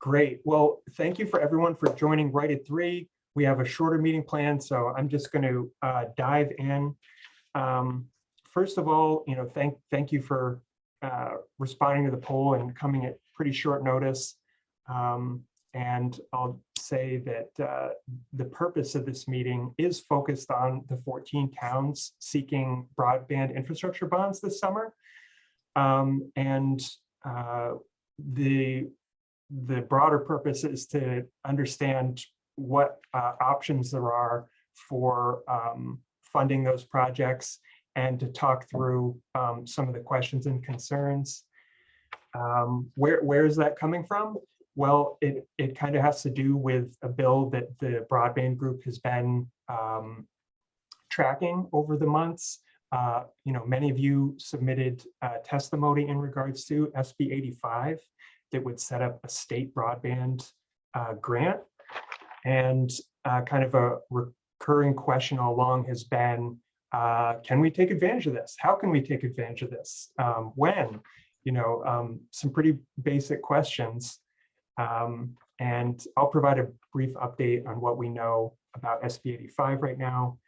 Great. Well, thank you for everyone for joining right at 3. We have a shorter meeting plan, so I'm just going to dive in. First of all, thank you for responding to the poll and coming at pretty short notice. And I'll say that the purpose of this meeting is focused on the 14 towns seeking broadband infrastructure bonds this summer. The broader purpose is to understand what options there are for funding those projects and to talk through some of the questions and concerns. Where is that coming from? Well, it kind of has to do with a bill that the Broadband Group has been tracking over the months. Many of you submitted testimony in regards to SB 85 that would set up a state broadband grant. And kind of a recurring question all along has been, can we take advantage of this? How can we take advantage of this? When? Some pretty basic questions. And I'll provide a brief update on what we know about SB 85 right now.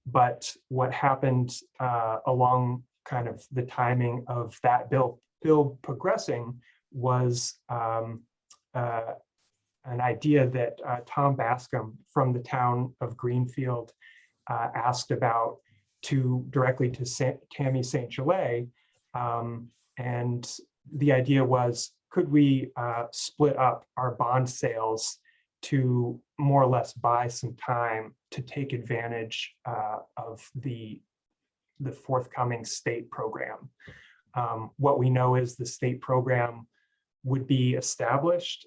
But what happened along kind of the timing of that bill progressing was an idea that Tom Bascom from the town of Greenfield asked about directly to Tammy St. Gelais. And the idea was, could we split up our bond sales to more or less buy some time to take advantage of the forthcoming state program? What we know is the state program would be established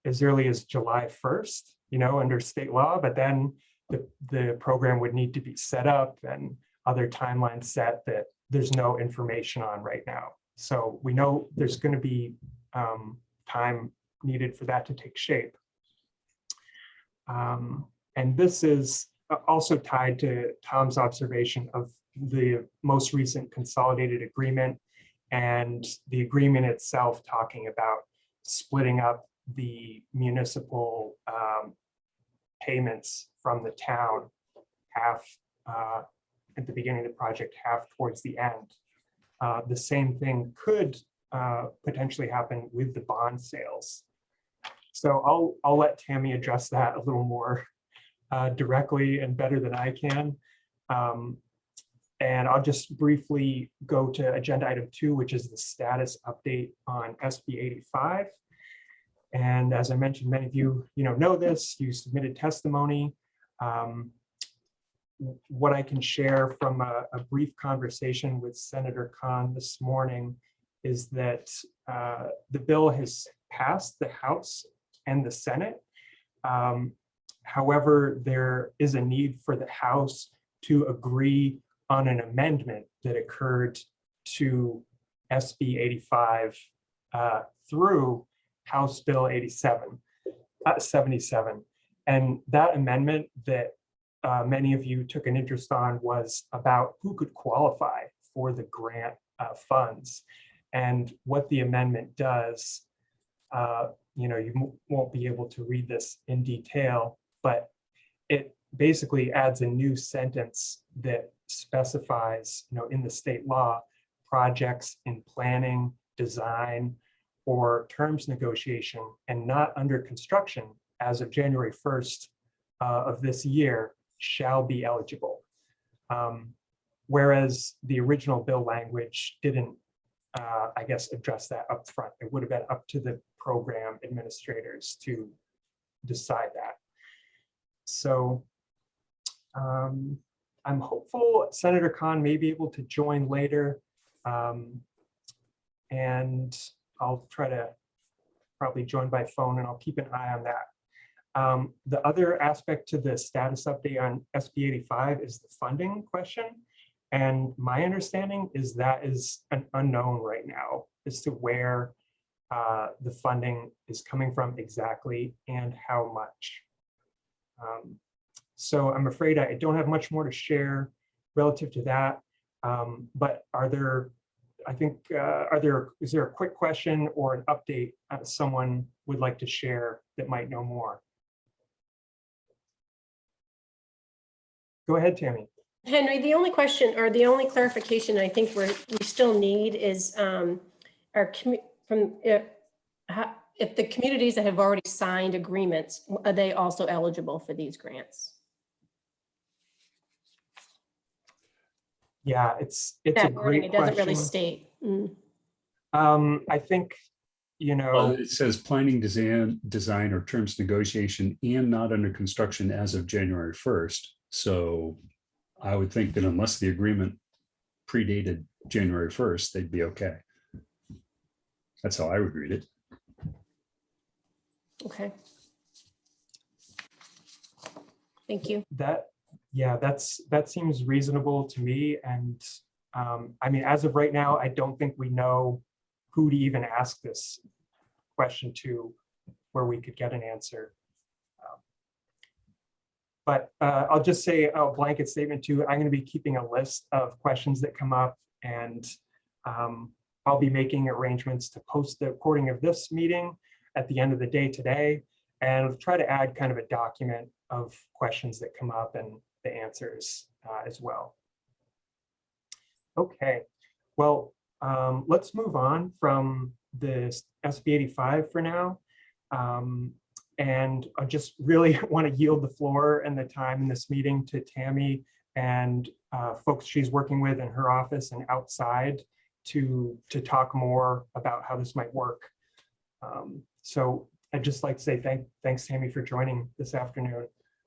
as early as July 1st, under state law, but then the program would need to be set up and other timelines set that there's no information on right now. So we know there's going to be time needed for that to take shape. And this is also tied to Tom's observation of the most recent consolidated agreement and the agreement itself talking about splitting up the municipal payments from the town, half at the beginning of the project, half towards the end. The same thing could potentially happen with the bond sales. So I'll let Tammy address that a little more directly and better than I can. And Know just briefly go to agenda item 2, which is the status update on SB 85. And as I mentioned, many of you, know this, you submitted testimony. What I can share from a brief conversation with Senator Khan this morning is that the bill has passed the House and the Senate. However, there is a need for the House to agree on an amendment that occurred to SB 85 through House Bill 77. And that amendment that many of you took an interest on was about who could qualify for the grant funds. And what the amendment does, you won't be able to read this in detail, but it basically adds a new sentence that specifies, in the state law, projects in planning, design, or terms negotiation and not under construction as of January 1st of this year shall be eligible. Whereas the original bill language didn't, address that up front. It would have been up to the program administrators to decide that. So I'm hopeful Senator Khan may be able to join later. And I'll try to probably join by phone, and I'll keep an eye on that. The other aspect to the status update on SB 85 is the funding question. And my understanding is that is an unknown right now as to where the funding is coming from exactly and how much. So I'm afraid I don't have much more to share relative to that. But are there I think, is there a quick question or an update someone would like to share that might know more? Go ahead, Tammy. Henry, the only question or the only clarification I think we still need is if the communities that have already signed agreements, are they also eligible for these grants? Yeah, it's a great it doesn't question. really state. I think, Well, it says planning, design or terms negotiation and not under construction as of January 1st. So I would think that unless the agreement predated January 1st, they'd be okay. That's how I would read it. Okay. Thank you. That seems reasonable to me. And I mean, as of right now, I don't think we know who to even ask this question to where we could get an answer. But I'll just say a blanket statement too. I'm going to be keeping a list of questions that come up, and I'll be making arrangements to post the recording of this meeting at the end of the day today, and try to add kind of a document of questions that come up and the answers as well. Okay, well, let's move on from this SB 85 for now. And I just really want to yield the floor and the time in this meeting to Tammy and folks she's working with in her office and outside to talk more about how this might work. So I'd just like to say thanks, Tammy, for joining this afternoon.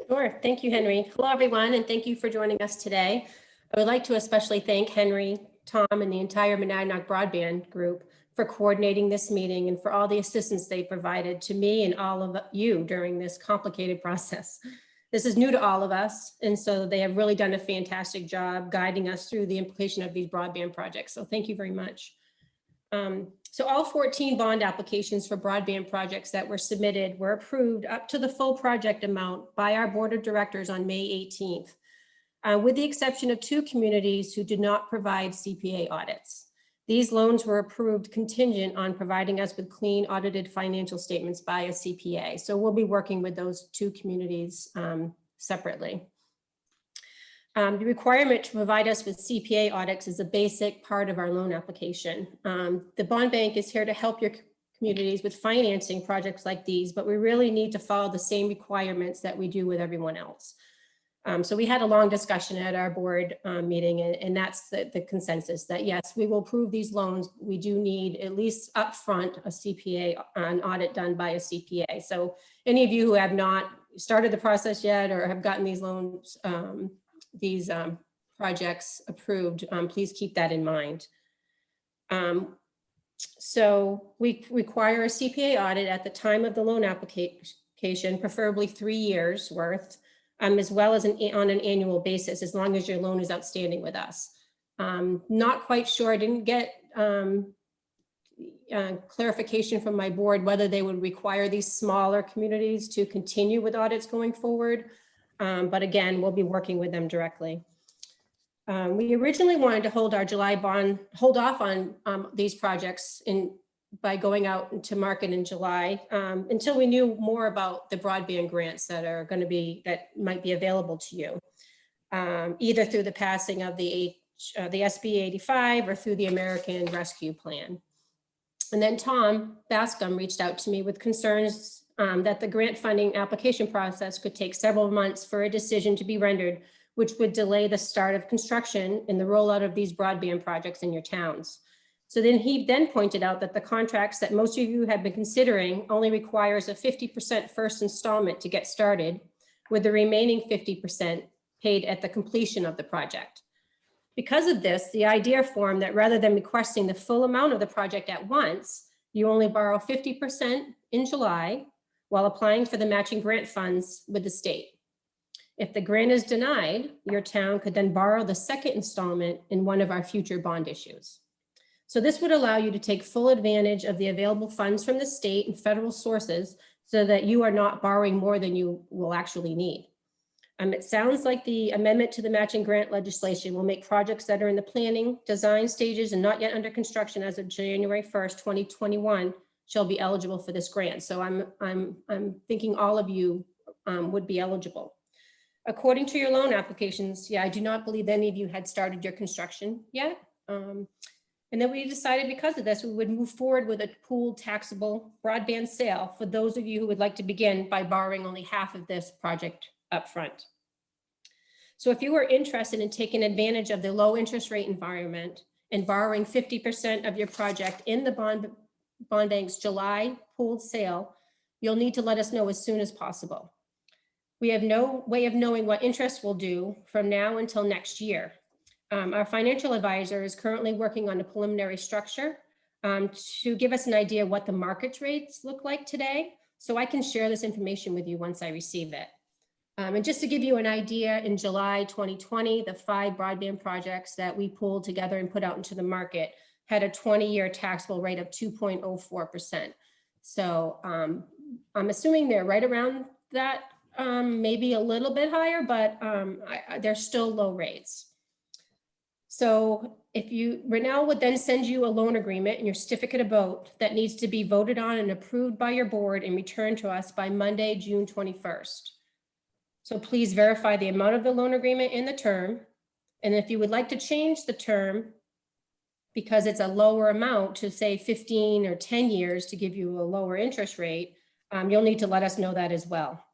Sure. Thank you, Henry. Hello, everyone, and thank you for joining us today. I would like to especially thank Henry, Tom, and the entire Monadnock Broadband Group for coordinating this meeting and for all the assistance they provided to me and all of you during this complicated process. This is new to all of us, and so they have really done a fantastic job guiding us through the implementation of these broadband projects. So thank you very much. So all 14 bond applications for broadband projects that were submitted were approved up to the full project amount by our board of directors on May 18th, with the exception of 2 communities who did not provide CPA audits. These loans were approved contingent on providing us with clean audited financial statements by a CPA. So we'll be working with those 2 communities separately. The requirement to provide us with CPA audits is a basic part of our loan application. The bond bank is here to help your communities with financing projects like these, but we really need to follow the same requirements that we do with everyone else. So we had a long discussion at our board meeting, and that's the consensus that yes, we will approve these loans. We do need at least upfront a CPA, an audit done by a CPA. So any of you who have not started the process yet or have gotten these loans, these projects approved, please keep that in mind. So we require a CPA audit at the time of the loan application, preferably 3 years worth. As well as on an annual basis, as long as your loan is outstanding with us. Not quite sure, I didn't get clarification from my board whether they would require these smaller communities to continue with audits going forward. But again, we'll be working with them directly. We originally wanted to hold our July bond, hold off on these projects by going out to market in July until we knew more about the broadband grants that are going to be, that might be available to you, either through the passing of the SB 85 or through the American Rescue Plan. And then Tom Bascom reached out to me with concerns that the grant funding application process could take several months for a decision to be rendered, which would delay the start of construction and the rollout of these broadband projects in your towns. So then he pointed out that the contracts that most of you have been considering only requires a 50% first installment to get started, with the remaining 50% paid at the completion of the project. Because of this, the idea formed that rather than requesting the full amount of the project at once, you only borrow 50% in July while applying for the matching grant funds with the state. If the grant is denied, your town could then borrow the second installment in one of our future bond issues. So this would allow you to take full advantage of the available funds from the state and federal sources so that you are not borrowing more than you will actually need. It sounds like the amendment to the matching grant legislation will make projects that are in the planning, design stages and not yet under construction as of January 1st, 2021 shall be eligible for this grant. So I'm thinking all of you would be eligible. According to your loan applications, yeah, I do not believe any of you had started your construction yet. And then we decided because of this, we would move forward with a pooled taxable broadband sale for those of you who would like to begin by borrowing only half of this project up front. So if you are interested in taking advantage of the low interest rate environment and borrowing 50% of your project in the bond bank's July pooled sale, you'll need to let us know as soon as possible. We have no way of knowing what interest will do from now until next year. Our financial advisor is currently working on a preliminary structure to give us an idea of what the market rates look like today. So I can share this information with you once I receive it. And just to give you an idea, in July 2020, the 5 broadband projects that we pulled together and put out into the market had a 20-year taxable rate of 2.04%. So I'm assuming they're right around that, maybe a little bit higher, but they're still low rates. So Renell would then send you a loan agreement and your certificate of vote that needs to be voted on and approved by your board and returned to us by Monday, June 21st. So please verify the amount of the loan agreement in the term. And if you would like to change the term because it's a lower amount to say 15 or 10 years to give you a lower interest rate, you'll need to let us know that as well.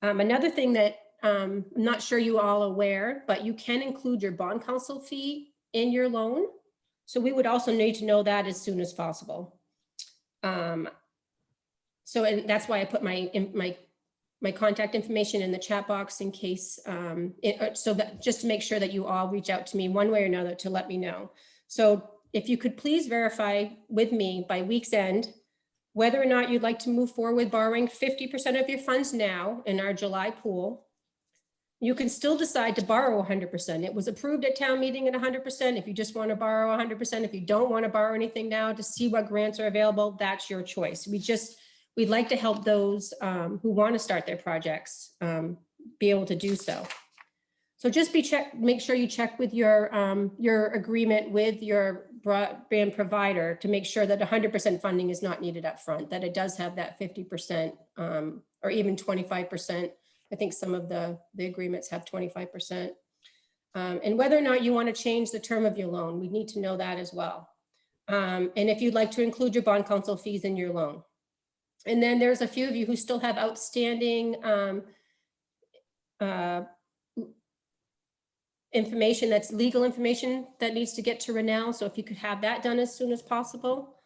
Another thing that I'm not sure you all aware, but you can include your bond counsel fee in your loan. So we would also need to know that as soon as possible. And that's why I put my contact information in the chat box in case, so that just to make sure that you all reach out to me one way or another to let me know. So if you could please verify with me by week's end, whether or not you'd like to move forward with borrowing 50% of your funds now in our July pool. You can still decide to borrow 100%. It was approved at town meeting at 100%. If you just want to borrow 100%, if you don't want to borrow anything now to see what grants are available, that's your choice. We'd like to help those who want to start their projects be able to do so. So just make sure you check with your agreement with your broadband provider to make sure that 100% funding is not needed up front, that it does have that 50% or even 25%. I think some of the agreements have 25%. And whether or not you want to change the term of your loan, we need to know that as well. And if you'd like to include your bond counsel fees in your loan. And then there's a few of you who still have outstanding information, that's legal information that needs to get to Renell. So if you could have that done as soon as possible.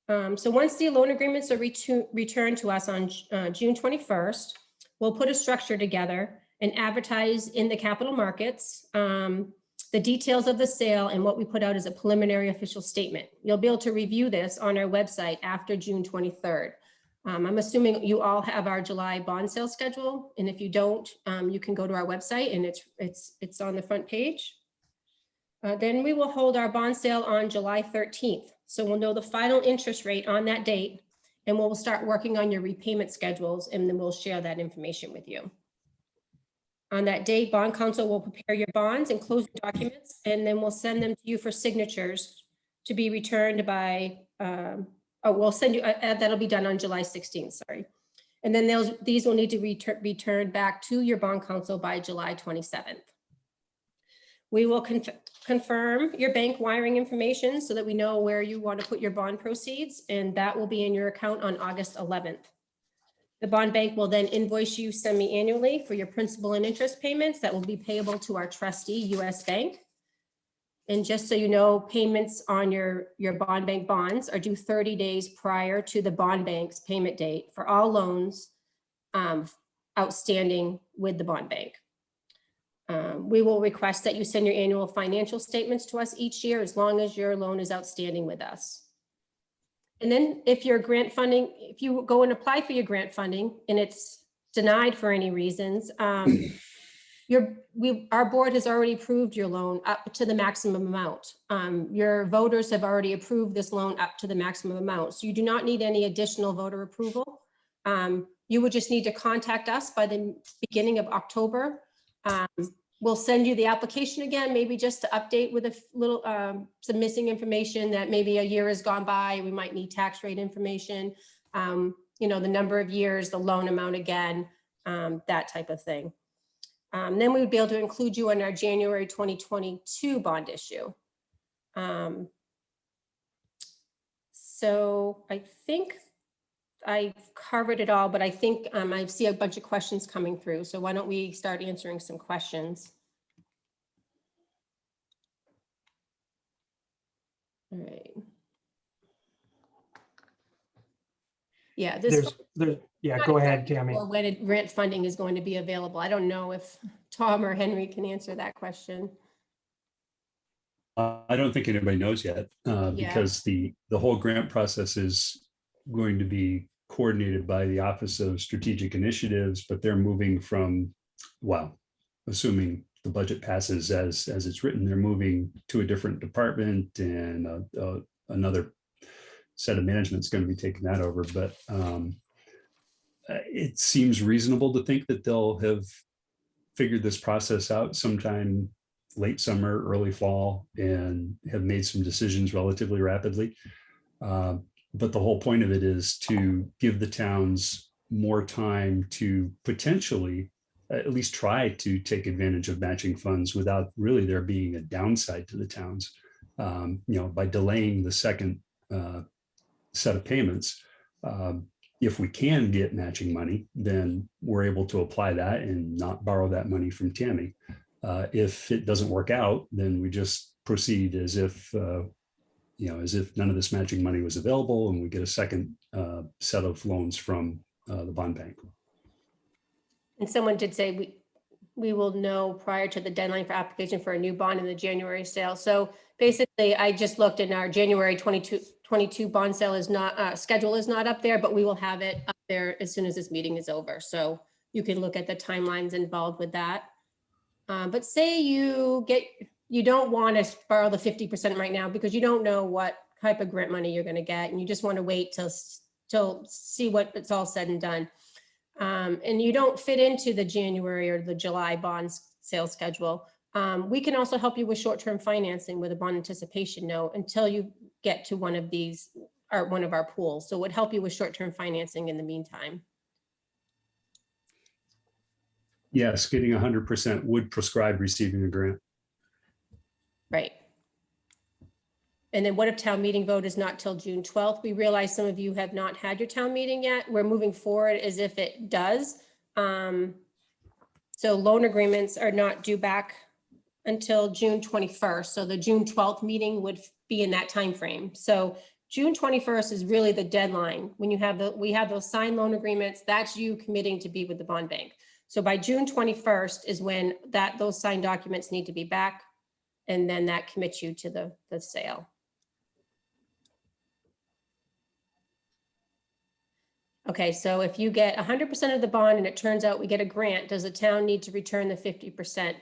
So once the loan agreements are returned to us on June 21st, we'll put a structure together and advertise in the capital markets the details of the sale and what we put out as a preliminary official statement. You'll be able to review this on our website after June 23rd. I'm assuming you all have our July bond sale schedule, and if you don't, you can go to our website and it's on the front page. Then we will hold our bond sale on July 13th. So we'll know the final interest rate on that date, and we'll start working on your repayment schedules, and then we'll share that information with you. On that date, bond counsel will prepare your bonds and closing documents, and then we'll send them to you for signatures to be returned by, we'll send you, that'll be done on July 16th, sorry. And then these will need to be returned back to your bond counsel by July 27th. We will confirm your bank wiring information so that we know where you want to put your bond proceeds, and that will be in your account on August 11th. The bond bank will then invoice you semi-annually for your principal and interest payments that will be payable to our trustee, US Bank. And just so you know, payments on your bond bank bonds are due 30 days prior to the bond bank's payment date for all loans outstanding with the bond bank. We will request that you send your annual financial statements to us each year as long as your loan is outstanding with us. And then if your grant funding, if you go and apply for your grant funding and it's denied for any reasons, our board has already approved your loan up to the maximum amount. Your voters have already approved this loan up to the maximum amount. So you do not need any additional voter approval. You would just need to contact us by the beginning of October. We'll send you the application again, maybe just to update with a little, some missing information that maybe a year has gone by. We might need tax rate information, you know, the number of years, the loan amount again, that type of thing. Then we would be able to include you in our January 2022 bond issue. So I think I've covered it all, but I think I see a bunch of questions coming through. So why don't we start answering some questions? All right. Yeah, this. Yeah, go ahead, Tammy. Or when grant funding is going to be available. I don't know if Tom or Henry can answer that question. I don't think anybody knows yet, because the whole grant process is going to be coordinated by the Office of Strategic Initiatives, but they're moving from, well, assuming the budget passes as it's written, they're moving to a different department, and another set of management is going to be taking that over. But it seems reasonable to think that they'll have figured this process out sometime late summer, early fall, and have made some decisions relatively rapidly. But the whole point of it is to give the towns more time to potentially at least try to take advantage of matching funds without really there being a downside to the towns. You know, by delaying the second set of payments, if we can get matching money, then we're able to apply that and not borrow that money from Tammy. If it doesn't work out, then we just proceed as if you know, as if none of this matching money was available, and we get a second set of loans from the bond bank. And someone did say we will know prior to the deadline for application for a new bond in the January sale. So basically, I just looked in our January 22 bond sale is not schedule is not up there, but we will have it up there as soon as this meeting is over. So you can look at the timelines involved with that. But say you don't want to borrow the 50% right now because you don't know what type of grant money you're going to get, and you just want to wait till see what it's all said and done. And you don't fit into the January or the July bonds sales schedule. We can also help you with short-term financing with a bond anticipation note until you get to one of these or one of our pools. So it would help you with short-term financing in the meantime. Yes, getting 100% would prescribe receiving a grant. Right. And then what if town meeting vote is not till June 12th? We realize some of you have not had your town meeting yet. We're moving forward as if it does. So loan agreements are not due back until June 21st. So the June 12th meeting would be in that time frame. So June 21st is really the deadline. When you have we have those signed loan agreements, that's you committing to be with the bond bank. So by June 21st is when those signed documents need to be back, and then that commits you to the sale. Okay, so if you get 100% of the bond and it turns out we get a grant, does the town need to return the 50%?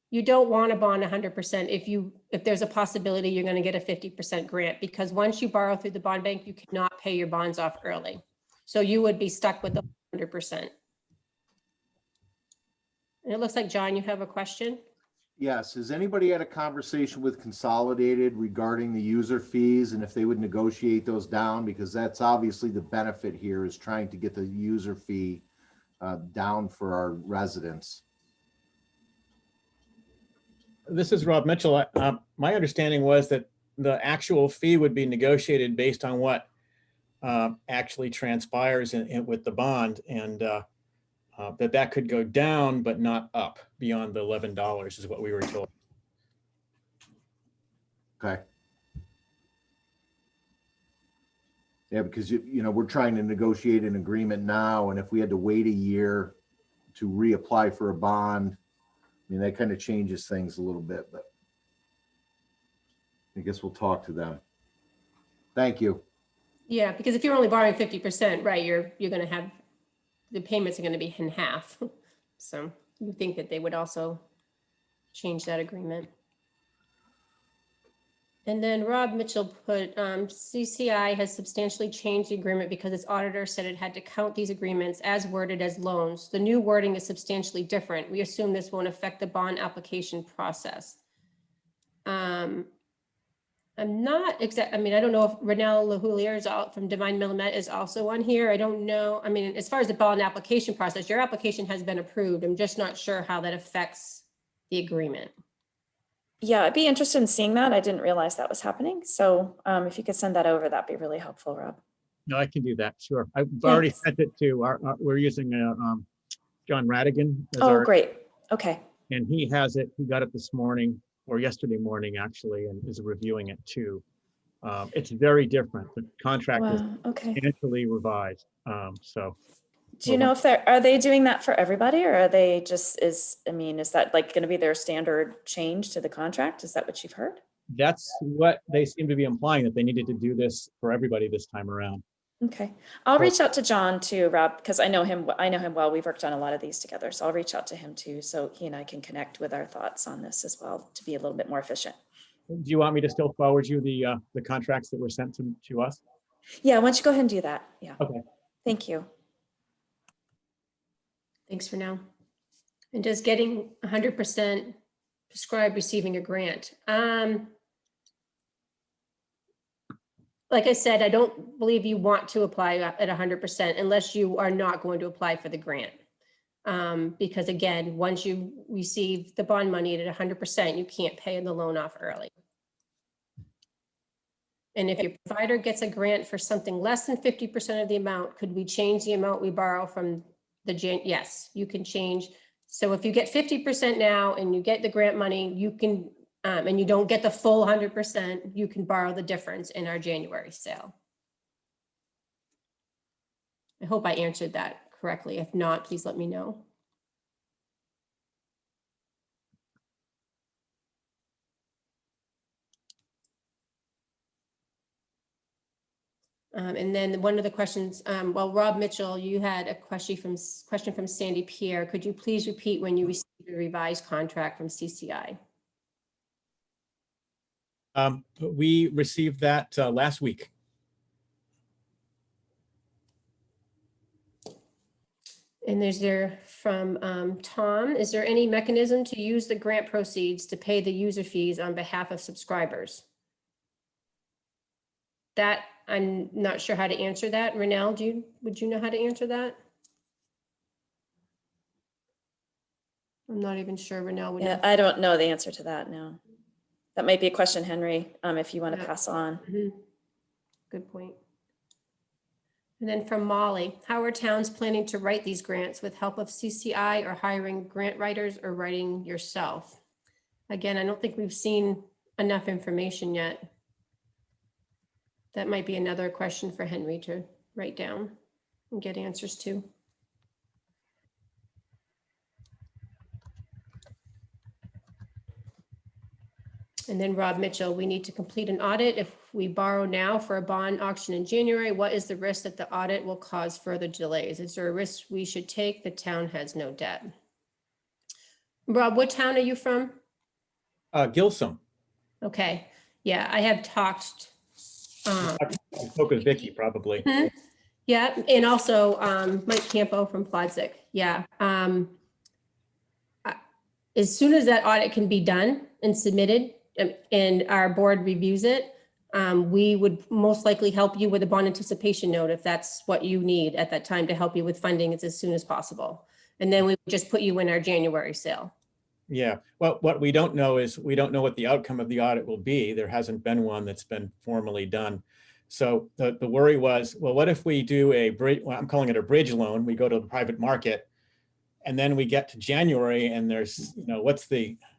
You don't want to bond 100% if there's a possibility you're going to get a 50% grant, because once you borrow through the bond bank, you cannot pay your bonds off early. So you would be stuck with the 100%. And it looks like, John, you have a question? Yes. Has anybody had a conversation with Consolidated regarding the user fees and if they would negotiate those down? Because that's obviously the benefit here, is trying to get the user fee down for our residents. This is Rob Mitchell. My understanding was that the actual fee would be negotiated based on what actually transpires with the bond, and that could go down but not up beyond the $11 is what we were told. Okay. Yeah, because you know, we're trying to negotiate an agreement now, and if we had to wait a year to reapply for a bond, I mean, that kind of changes things a little bit, but I guess we'll talk to them. Thank you. Yeah, because if you're only borrowing 50%, right, you're going to have, the payments are going to be in half. So you think that they would also change that agreement. And then Rob Mitchell put, CCI has substantially changed the agreement because its auditor said it had to count these agreements as worded as loans. The new wording is substantially different. We assume this won't affect the bond application process. I'm not exact, I mean, I don't know if Renelle LaHoulier is out from Divine Millimet is also on here. I don't know. I mean, as far as the bond application process, your application has been approved. I'm just not sure how that affects the agreement. Yeah, I'd be interested in seeing that. I didn't realize that was happening. So if you could send that over, that'd be really helpful, Rob. No, I can do that. Sure. I've already Thanks. sent it to we're using John Radigan. As Oh, our, great. Okay. and he has it. He got it this morning or yesterday morning, actually, and is reviewing it too. It's very different. The contract is Wow. Okay. substantially revised. So Do you know if are they doing that for everybody, or are they just is that like going to be their standard change to the contract? Is that what you've heard? that's what they seem to be implying, that they needed to do this for everybody this time around. Okay. I'll Well- reach out to John too, Rob, because I know him well. We've worked on a lot of these together. So I'll reach out to him too, so he and I can connect with our thoughts on this as well to be a little bit more efficient. Do you want me to still forward you the contracts that were sent to us? Yeah, why don't you go ahead and do that? Yeah. Okay. Thank you. Thanks for now. And does getting 100% prescribed receiving a grant? Like I said, I don't believe you want to apply at 100% unless you are not going to apply for the grant. Because again, once you receive the bond money at 100%, you can't pay the loan off early. And if your provider gets a grant for something less than 50% of the amount, could we change the amount we borrow from the yes, you can change. So if you get 50% now and you get the grant money, you can, and you don't get the full 100%, you can borrow the difference in our January sale. I hope I answered that correctly. If not, please let me know. And then one of the questions, well, Rob Mitchell, you had a question from Sandy Pierre. Could you please repeat when you received a revised contract from CCI? We received that last week. And there's there from Tom, is there any mechanism to use the grant proceeds to pay the user fees on behalf of subscribers? That, I'm not sure how to answer that. Renelle, would you know how to answer that? I'm not even sure Renelle would know. Yeah, I don't know the answer to that. No, that might be a question, Henry, if you want to Yeah. pass on. Mhm. Good point. And then from Molly, how are towns planning to write these grants with help of CCI or hiring grant writers or writing yourself? Again, I don't think we've seen enough information yet. That might be another question for Henry to write down and get answers to. And then Rob Mitchell, we need to complete an audit. If we borrow now for a bond auction in January, what is the risk that the audit will cause further delays? Is there a risk we should take? The town has no debt. Rob, what town are you from? Gilsum. Okay, yeah, I have talked. I spoke with Vicky probably. Yeah, and also Mike Campo from Plodzik. Yeah. As soon as that audit can be done and submitted and our board reviews it, we would most likely help you with a bond anticipation note if that's what you need at that time to help you with funding as soon as possible. And then we would just put you in our January sale. Yeah, well, what we don't know is we don't know what the outcome of the audit will be. There hasn't been one that's been formally done. So the worry was, well, what if we do a bridge, well, I'm calling it a bridge loan. We go to the private market and then we get to January and there's,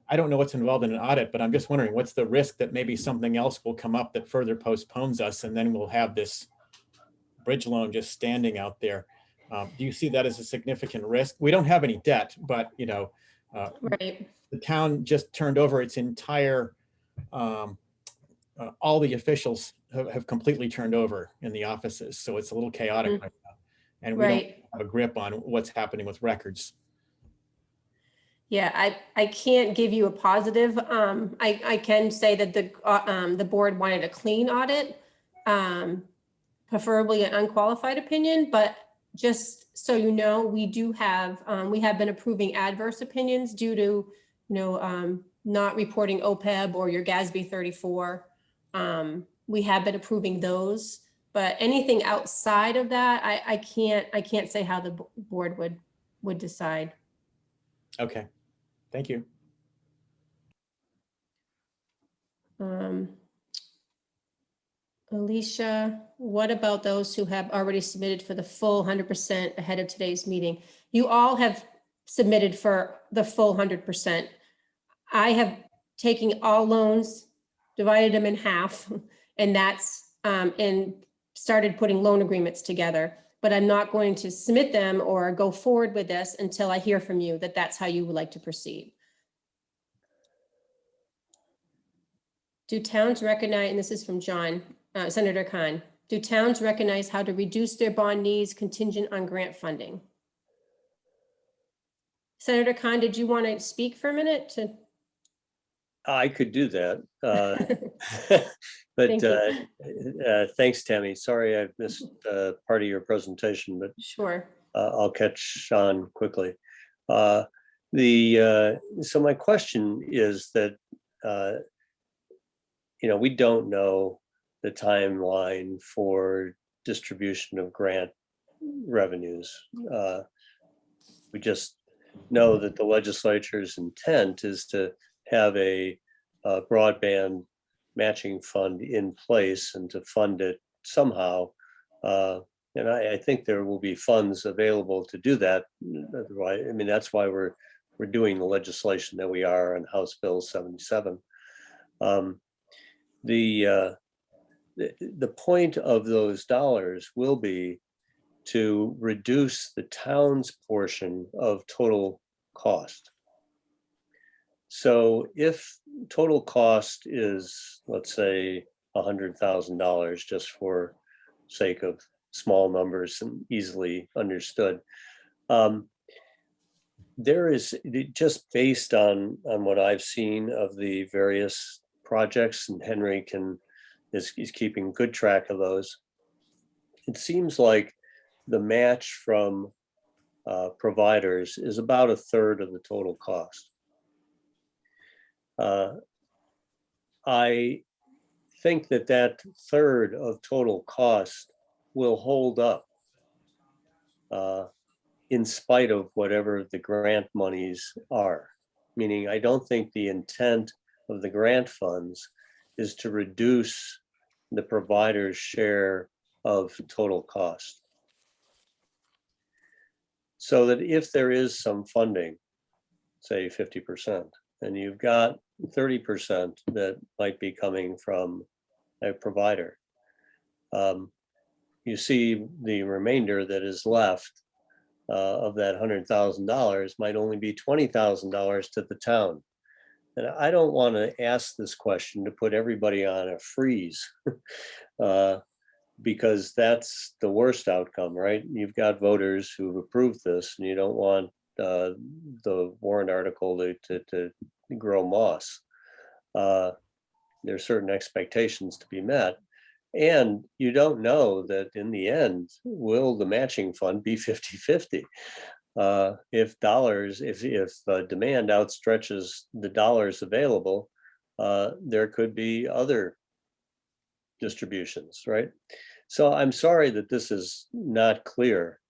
I don't know what's involved in an audit, but I'm just wondering what's the risk that maybe something else will come up that further postpones us and then we'll have this bridge loan just standing out there. Do you see that as a significant risk? We don't have any debt, but Right. the town just turned over its entire, all the officials have completely turned over in the offices. So it's a little chaotic right now. And we don't have a grip on what's happening with records. Yeah, I can't give you a positive. I can say that the board wanted a clean audit, preferably an unqualified opinion, but just so you know, we have been approving adverse opinions due to, not reporting OPEB or your GASB 34. We have been approving those, but anything outside of that, I can't say how the board would decide. Okay, thank you. Alicia, what about those who have already submitted for the full 100% ahead of today's meeting? You all have submitted for the full 100%. I have taken all loans, divided them in half, and and started putting loan agreements together. But I'm not going to submit them or go forward with this until I hear from you that that's how you would like to proceed. Do towns recognize, and this is from John, Senator Khan, do towns recognize how to reduce their bond needs contingent on grant funding? Senator Khan, did you want to speak for a minute? I could do that. Thank But thanks, Tammy. Sorry I missed part of your presentation, but Sure. I'll catch on quickly. So my question is that, we don't know the timeline for distribution of grant revenues. We just know that the legislature's intent is to have a broadband matching fund in place and to fund it somehow. And I think there will be funds available to do that. Otherwise, I mean, that's why we're doing the legislation that we are on House Bill 77. The point of those dollars will be to reduce the town's portion of total cost. So if total cost is, let's say, $100,000, just for sake of small numbers and easily understood, there is, just based on what I've seen of the various projects, and Henry is keeping good track of those, it seems like the match from providers is about a third of the total cost. I think that third of total cost will hold up in spite of whatever the grant monies are. Meaning, I don't think the intent of the grant funds is to reduce the provider's share of total cost. So that if there is some funding, say 50%, and you've got 30% that might be coming from a provider, you see the remainder that is left of that $100,000 might only be $20,000 to the town. And I don't want to ask this question to put everybody on a freeze because that's the worst outcome, right? You've got voters who've approved this, and you don't want the warrant article to grow moss. There's certain expectations to be met. And you don't know that in the end, will the matching fund be 50-50? If demand outstretches the dollars available, there could be other distributions, right? So I'm sorry that this is not clear.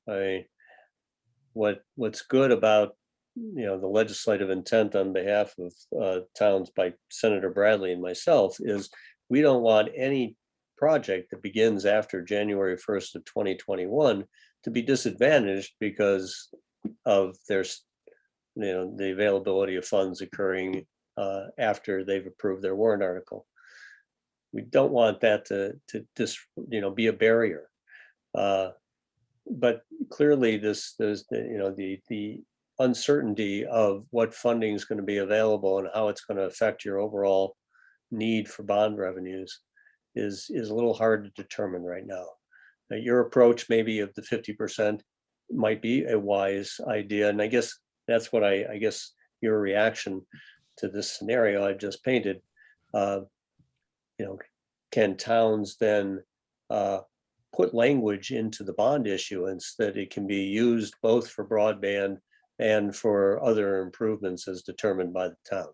What's good about the legislative intent on behalf of towns by Senator Bradley and myself is we don't want any project that begins after January 1st of 2021 to be disadvantaged because of the availability of funds occurring after they've approved their warrant article. We don't want that to just be a barrier. But clearly there's the uncertainty of what funding is going to be available and how it's going to affect your overall need for bond revenues is a little hard to determine right now. Your approach maybe of the 50% might be a wise idea. And I guess that's what I guess your reaction to this scenario I just painted. Can towns then put language into the bond issuance that it can be used both for broadband and for other improvements as determined by the town?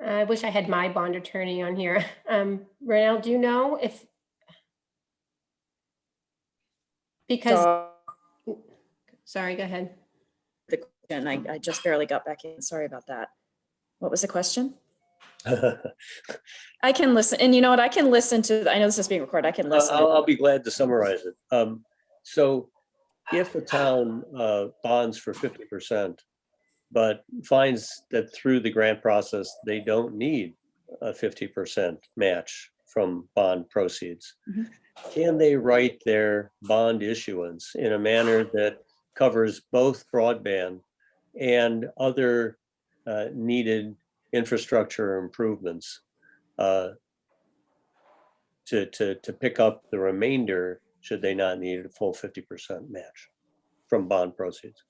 I wish I had my bond attorney on here. Renell, do you know if? Because, sorry, go ahead. The question, I just barely got back in. Sorry about that. What was the question? I can listen, and you know what? I can listen to. I know this is being recorded. I can listen. I'll be glad to summarize it. So if a town bonds for 50%, but finds that through the grant process, they don't need a 50% match from bond proceeds, can they write their bond issuance in a manner that covers both broadband and other needed infrastructure improvements to pick up the remainder should they not need a full 50% match from bond proceeds?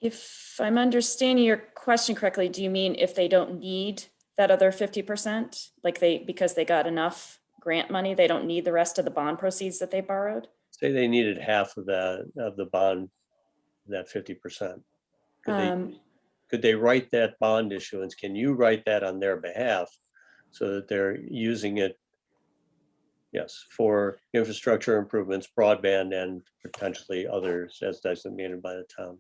If I'm understanding your question correctly, do you mean if they don't need that other 50%, like because they got enough grant money, they don't need the rest of the bond proceeds that they borrowed? Say they needed half of the bond, that 50%. Could they write that bond issuance? Can you write that on their behalf so that they're using it, yes, for infrastructure improvements, broadband, and potentially others as designated by the town?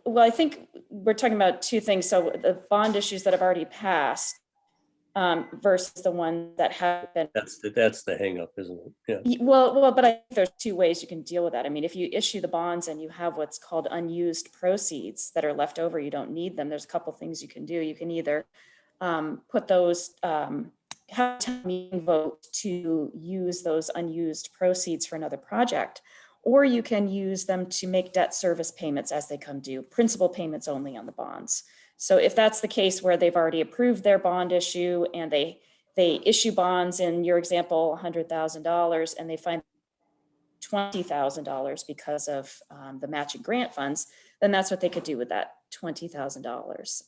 Well, I think we're talking about two things. So the bond issues that have already passed versus the one that have been. That's the hang up, isn't it? Yeah. Well, but I think there's two ways you can deal with that. I mean, if you issue the bonds and you have what's called unused proceeds that are left over, you don't need them. There's a couple things you can do. You can either put those, have a town meeting vote to use those unused proceeds for another project, or you can use them to make debt service payments as they come due, principal payments only on the bonds. So if that's the case where they've already approved their bond issue and they issue bonds, in your example, $100,000, and they find $20,000 because of the matching grant funds, then that's what they could do with that $20,000.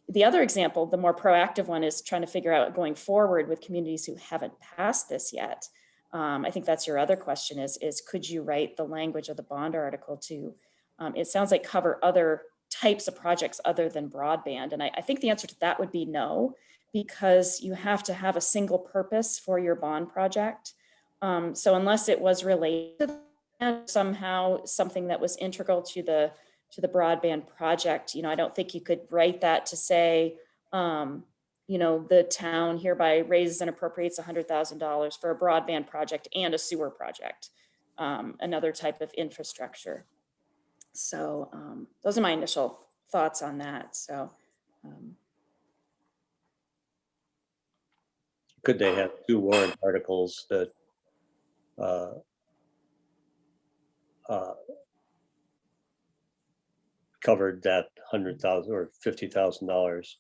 The other example, the more proactive one, is trying to figure out going forward with communities who haven't passed this yet. I think that's your other question is could you write the language of the bond article to, it sounds like, cover other types of projects other than broadband? And I think the answer to that would be no, because you have to have a single purpose for your bond project. So unless it was related to somehow something that was integral to the broadband project, I don't think you could write that to say, the town hereby raises and appropriates $100,000 for a broadband project and a sewer project, another type of infrastructure. So those are my initial thoughts on that. So Could they have two warrant articles that covered that $100,000 or $50,000,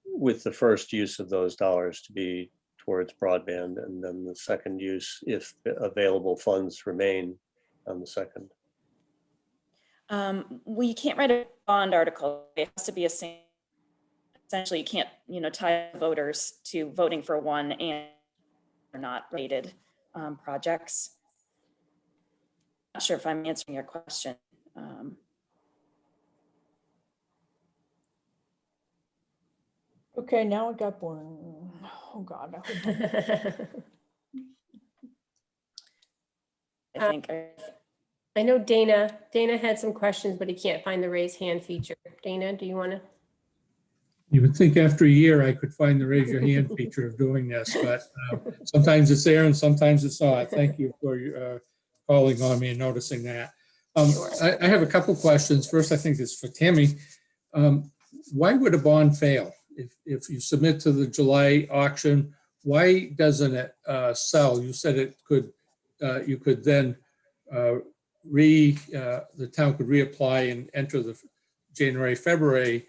with the first use of those dollars to be towards broadband, and then the second use, if available funds remain, on the second? well, you can't write a bond article. It has to be a single. Essentially, you can't, tie voters to voting for one and not related projects. Not sure if I'm answering your question. Okay, now it got boring. Oh, God. I think I know Dana had some questions, but he can't find the raise hand feature. Dana, do you want to? You would think after a year I could find the raise your hand feature of doing this, but sometimes it's there and sometimes it's not. Thank you for calling on me and noticing that. I have a couple questions. First, I think it's for Tammy. Why would a bond fail? If you submit to the July auction, why doesn't it sell? You said it could, you could then the town could reapply and enter the January, February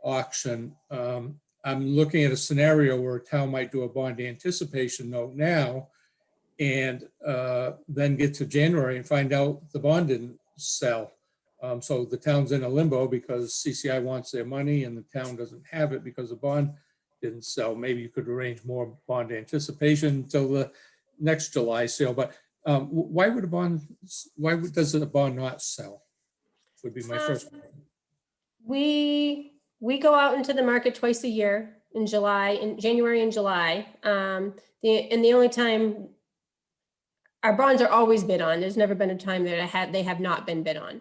auction. I'm looking at a scenario where a town might do a bond anticipation note now and then get to January and find out the bond didn't sell. So the town's in a limbo because CCI wants their money and the town doesn't have it because the bond didn't sell. Maybe you could arrange more bond anticipation until the next July sale. But why would a bond, does a bond not sell? Would be my first question. We go out into the market twice a year in January and July. The only time our bonds are always bid on. There's never been a time that they have not been bid on.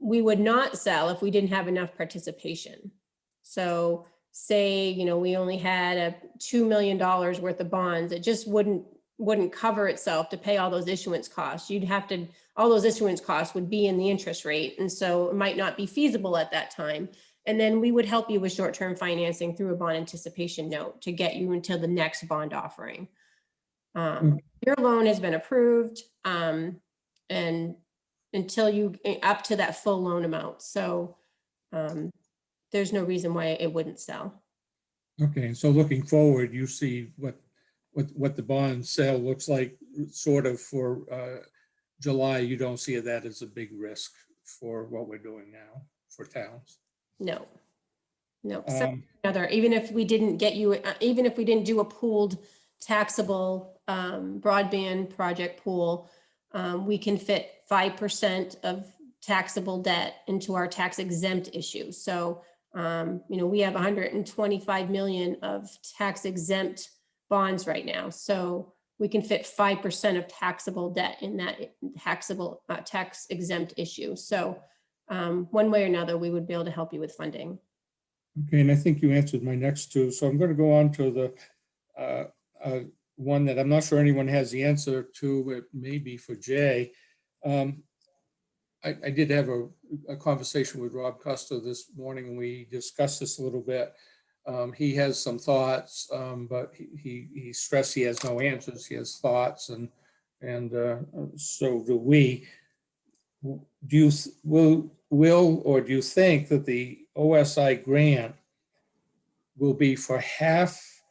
We would not sell if we didn't have enough participation. So say, we only had a $2 million worth of bonds, it just wouldn't cover itself to pay all those issuance costs. All those issuance costs would be in the interest rate. And so it might not be feasible at that time. And then we would help you with short-term financing through a bond anticipation note to get you until the next bond offering. Your loan has been approved and until you up to that full loan amount. So there's no reason why it wouldn't sell. Okay, so looking forward, you see what the bond sale looks like sort of for July. You don't see that as a big risk for what we're doing now for towns? No. Even if we didn't do a pooled taxable broadband project pool, we can fit 5% of taxable debt into our tax exempt issue. So, we have 125 million of tax exempt bonds right now. So we can fit 5% of taxable debt in that taxable tax exempt issue. So one way or another, we would be able to help you with funding. Okay, and I think you answered my next two. So I'm going to go on to the one that I'm not sure anyone has the answer to. It may be for Jay. I did have a conversation with Rob Custer this morning, and we discussed this a little bit. He has some thoughts, but he stressed he has no answers. He has thoughts, and so do we. Do you think that the OSI grant will be for half,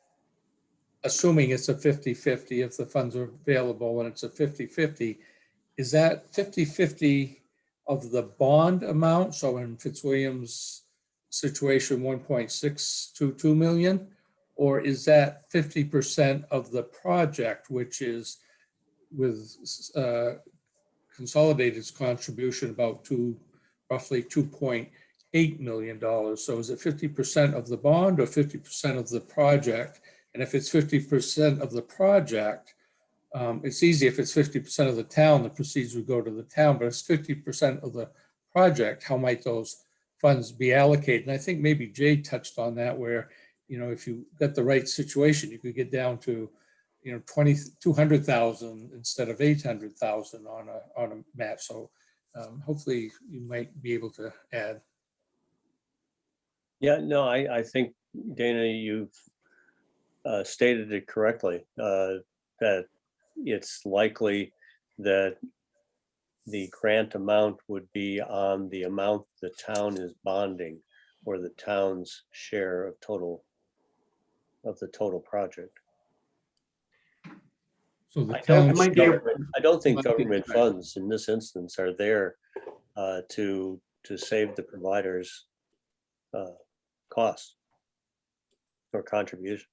assuming it's a 50-50 if the funds are available and it's a 50-50, is that 50-50 of the bond amount? So in Fitzwilliam's situation, 1.622 million, or is that 50% of the project, which is with Consolidated's contribution about roughly $2.8 million. So is it 50% of the bond or 50% of the project? And if it's 50% of the project, it's easy if it's 50% of the town, the proceeds would go to the town, but it's 50% of the project. How might those funds be allocated? And I think maybe Jay touched on that, where, if you got the right situation, you could get down to, 200,000 instead of 800,000 on a match. So hopefully you might be able to add. Yeah, no, I think, Dana, you've stated it correctly, that it's likely that the grant amount would be on the amount the town is bonding, or the town's share of the total project. So the I don't think government funds in this instance are there to save the provider's costs or contribution.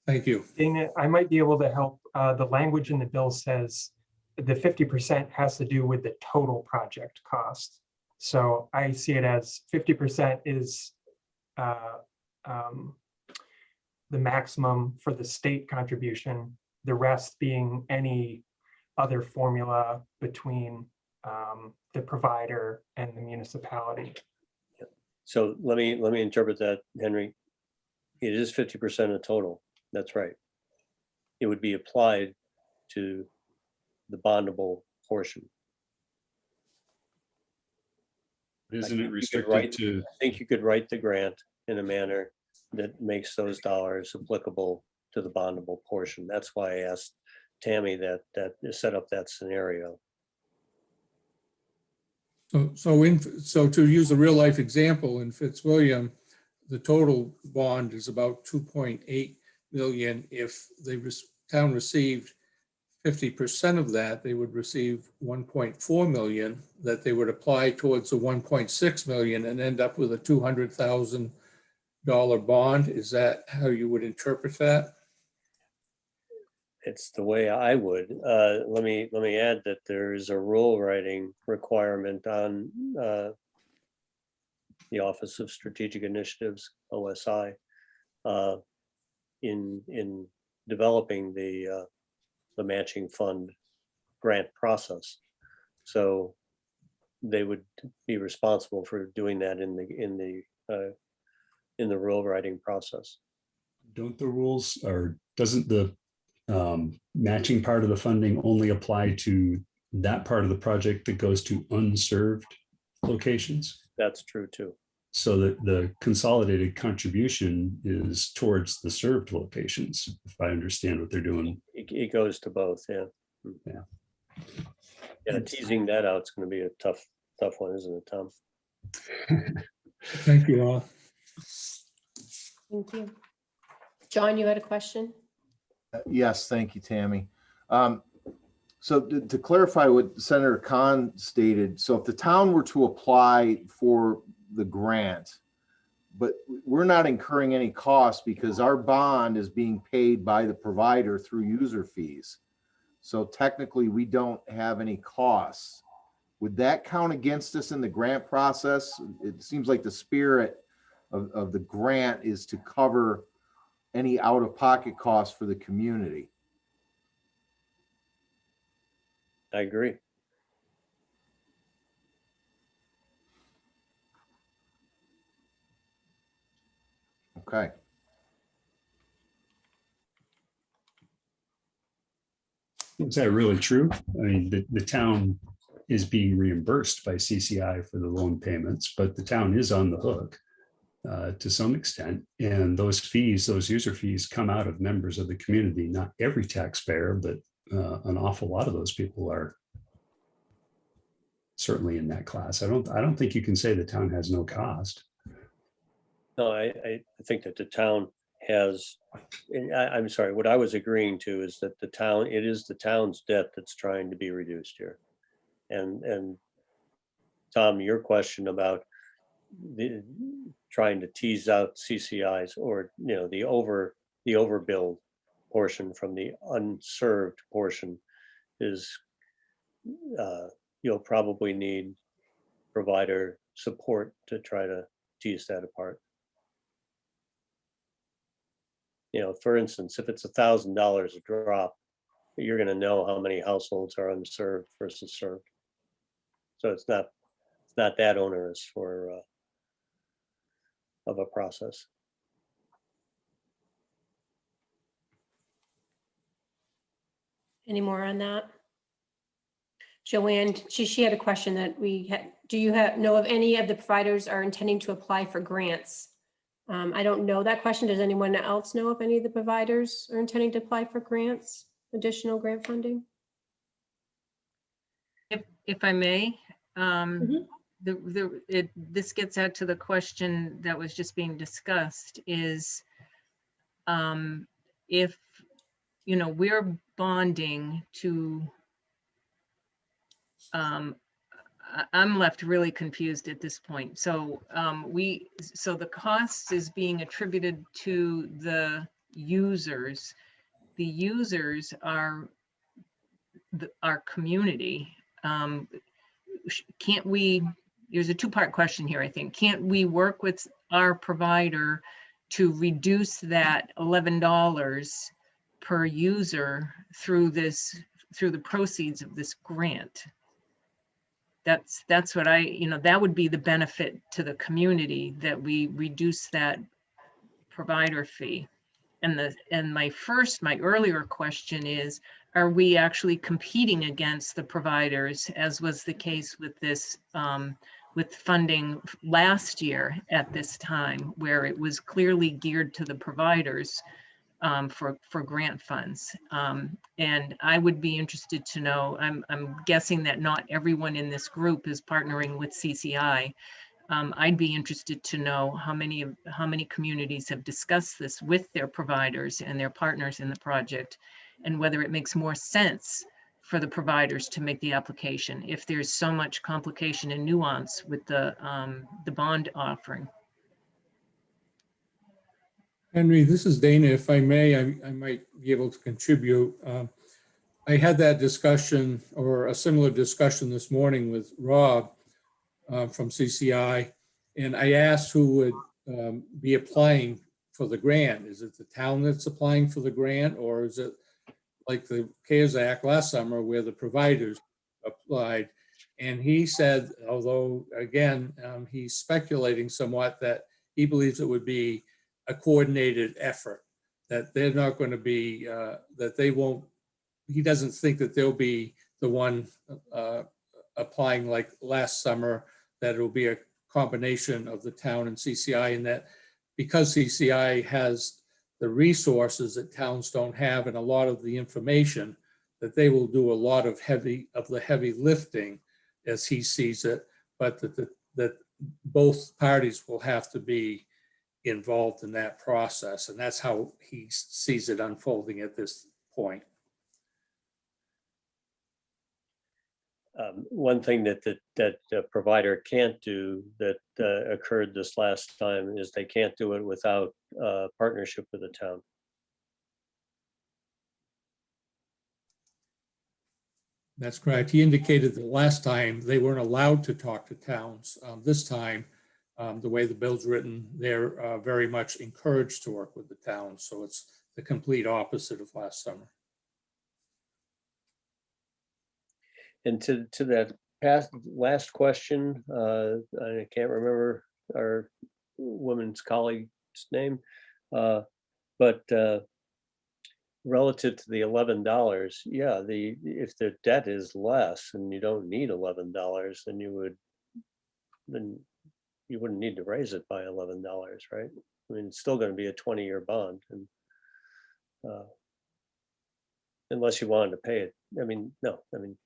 Thank you. Dana, I might be able to help. The language in the bill says the 50% has to do with the total project cost. So I see it as 50% is the maximum for the state contribution, the rest being any other formula between the provider and the municipality. So let me interpret that, Henry. It is 50% of total. That's right. It would be applied to the bondable portion. Isn't it restricted to? I think you could write the grant in a manner that makes those dollars applicable to the bondable portion. That's why I asked Tammy that set up that scenario. So to use a real life example, in Fitzwilliam, the total bond is about 2.8 million if they town received 50% of that, they would receive 1.4 million, that they would apply towards the 1.6 million and end up with a $200,000 bond. Is that how you would interpret that? It's the way I would. Let me add that there is a rule writing requirement on the Office of Strategic Initiatives, OSI, in developing the matching fund grant process. So they would be responsible for doing that in the rule writing process. Don't the rules, or doesn't the matching part of the funding only apply to that part of the project that goes to unserved locations? That's true too. So that the consolidated contribution is towards the served locations, if I understand what they're doing. It goes to both, yeah. Yeah. Yeah, teasing that out is going to be a tough one, isn't it, Tom? Thank you all. Thank you. John, you had a question? Yes, thank you, Tammy. So to clarify what Senator Khan stated, so if the town were to apply for the grant, but we're not incurring any costs because our bond is being paid by the provider through user fees. So technically we don't have any costs. Would that count against us in the grant process? It seems like the spirit of the grant is to cover any out-of-pocket costs for the community. I agree. Okay. Is that really true? I mean, the town is being reimbursed by CCI for the loan payments, but the town is on the hook to some extent. And those fees, those user fees, come out of members of the community, not every taxpayer, but an awful lot of those people are certainly in that class. I don't think you can say the town has no cost. No, I think that the town has, I'm sorry, what I was agreeing to is that it is the town's debt that's trying to be reduced here. And Tom, your question about trying to tease out CCIs or, the overbilled portion from the unserved portion is, you'll probably need provider support to try to tease that apart. For instance, if it's $1,000 a drop, you're going to know how many households are unserved versus served. So it's not that onerous of a process. Any more on that? Joanne, she had a question that we had. Do you know of any of the providers are intending to apply for grants? I don't know that question. Does anyone else know if any of the providers are intending to apply for grants, additional grant funding? If I may, this gets out to the question that was just being discussed is if, we're bonding to, I'm left really confused at this point. So so the cost is being attributed to the users. The users are our community. Can't we, there's a two-part question here, I think. Can't we work with our provider to reduce that $11 per user through the proceeds of this grant? That's what that would be the benefit to the community, that we reduce that provider fee. And my earlier question is, are we actually competing against the providers, as was the case with this, with funding last year at this time, where it was clearly geared to the providers for grant funds. And I would be interested to know, I'm guessing that not everyone in this group is partnering with CCI. I'd be interested to know how many communities have discussed this with their providers and their partners in the project, and whether it makes more sense for the providers to make the application if there's so much complication and nuance with the bond offering. Henry, this is Dana. If I may, I might be able to contribute. I had that discussion or a similar discussion this morning with Rob from CCI, and I asked who would be applying for the grant. Is it the town that's applying for the grant, or is it like the CARES Act last summer where the providers applied? And he said, although again, he's speculating somewhat, that he believes it would be a coordinated effort, that they're not going to be, that they won't, he doesn't think that they'll be the one applying like last summer, that it'll be a combination of the town and CCI, and that because CCI has the resources that towns don't have and a lot of the information, that they will do a lot of the heavy lifting as he sees it, but that both parties will have to be involved in that process. And that's how he sees it unfolding at this point. One thing that the provider can't do that occurred this last time is they can't do it without partnership with the town. That's correct. He indicated that last time they weren't allowed to talk to towns. This time, the way the bill's written, they're very much encouraged to work with the towns. So it's the complete opposite of last summer. And to that last question, I can't remember our woman's colleague's name, but relative to the $11, yeah, if the debt is less and you don't need $11, then you wouldn't need to raise it by $11, right? I mean, it's still going to be a 20-year bond, and unless you wanted to pay it. I mean, no, I mean,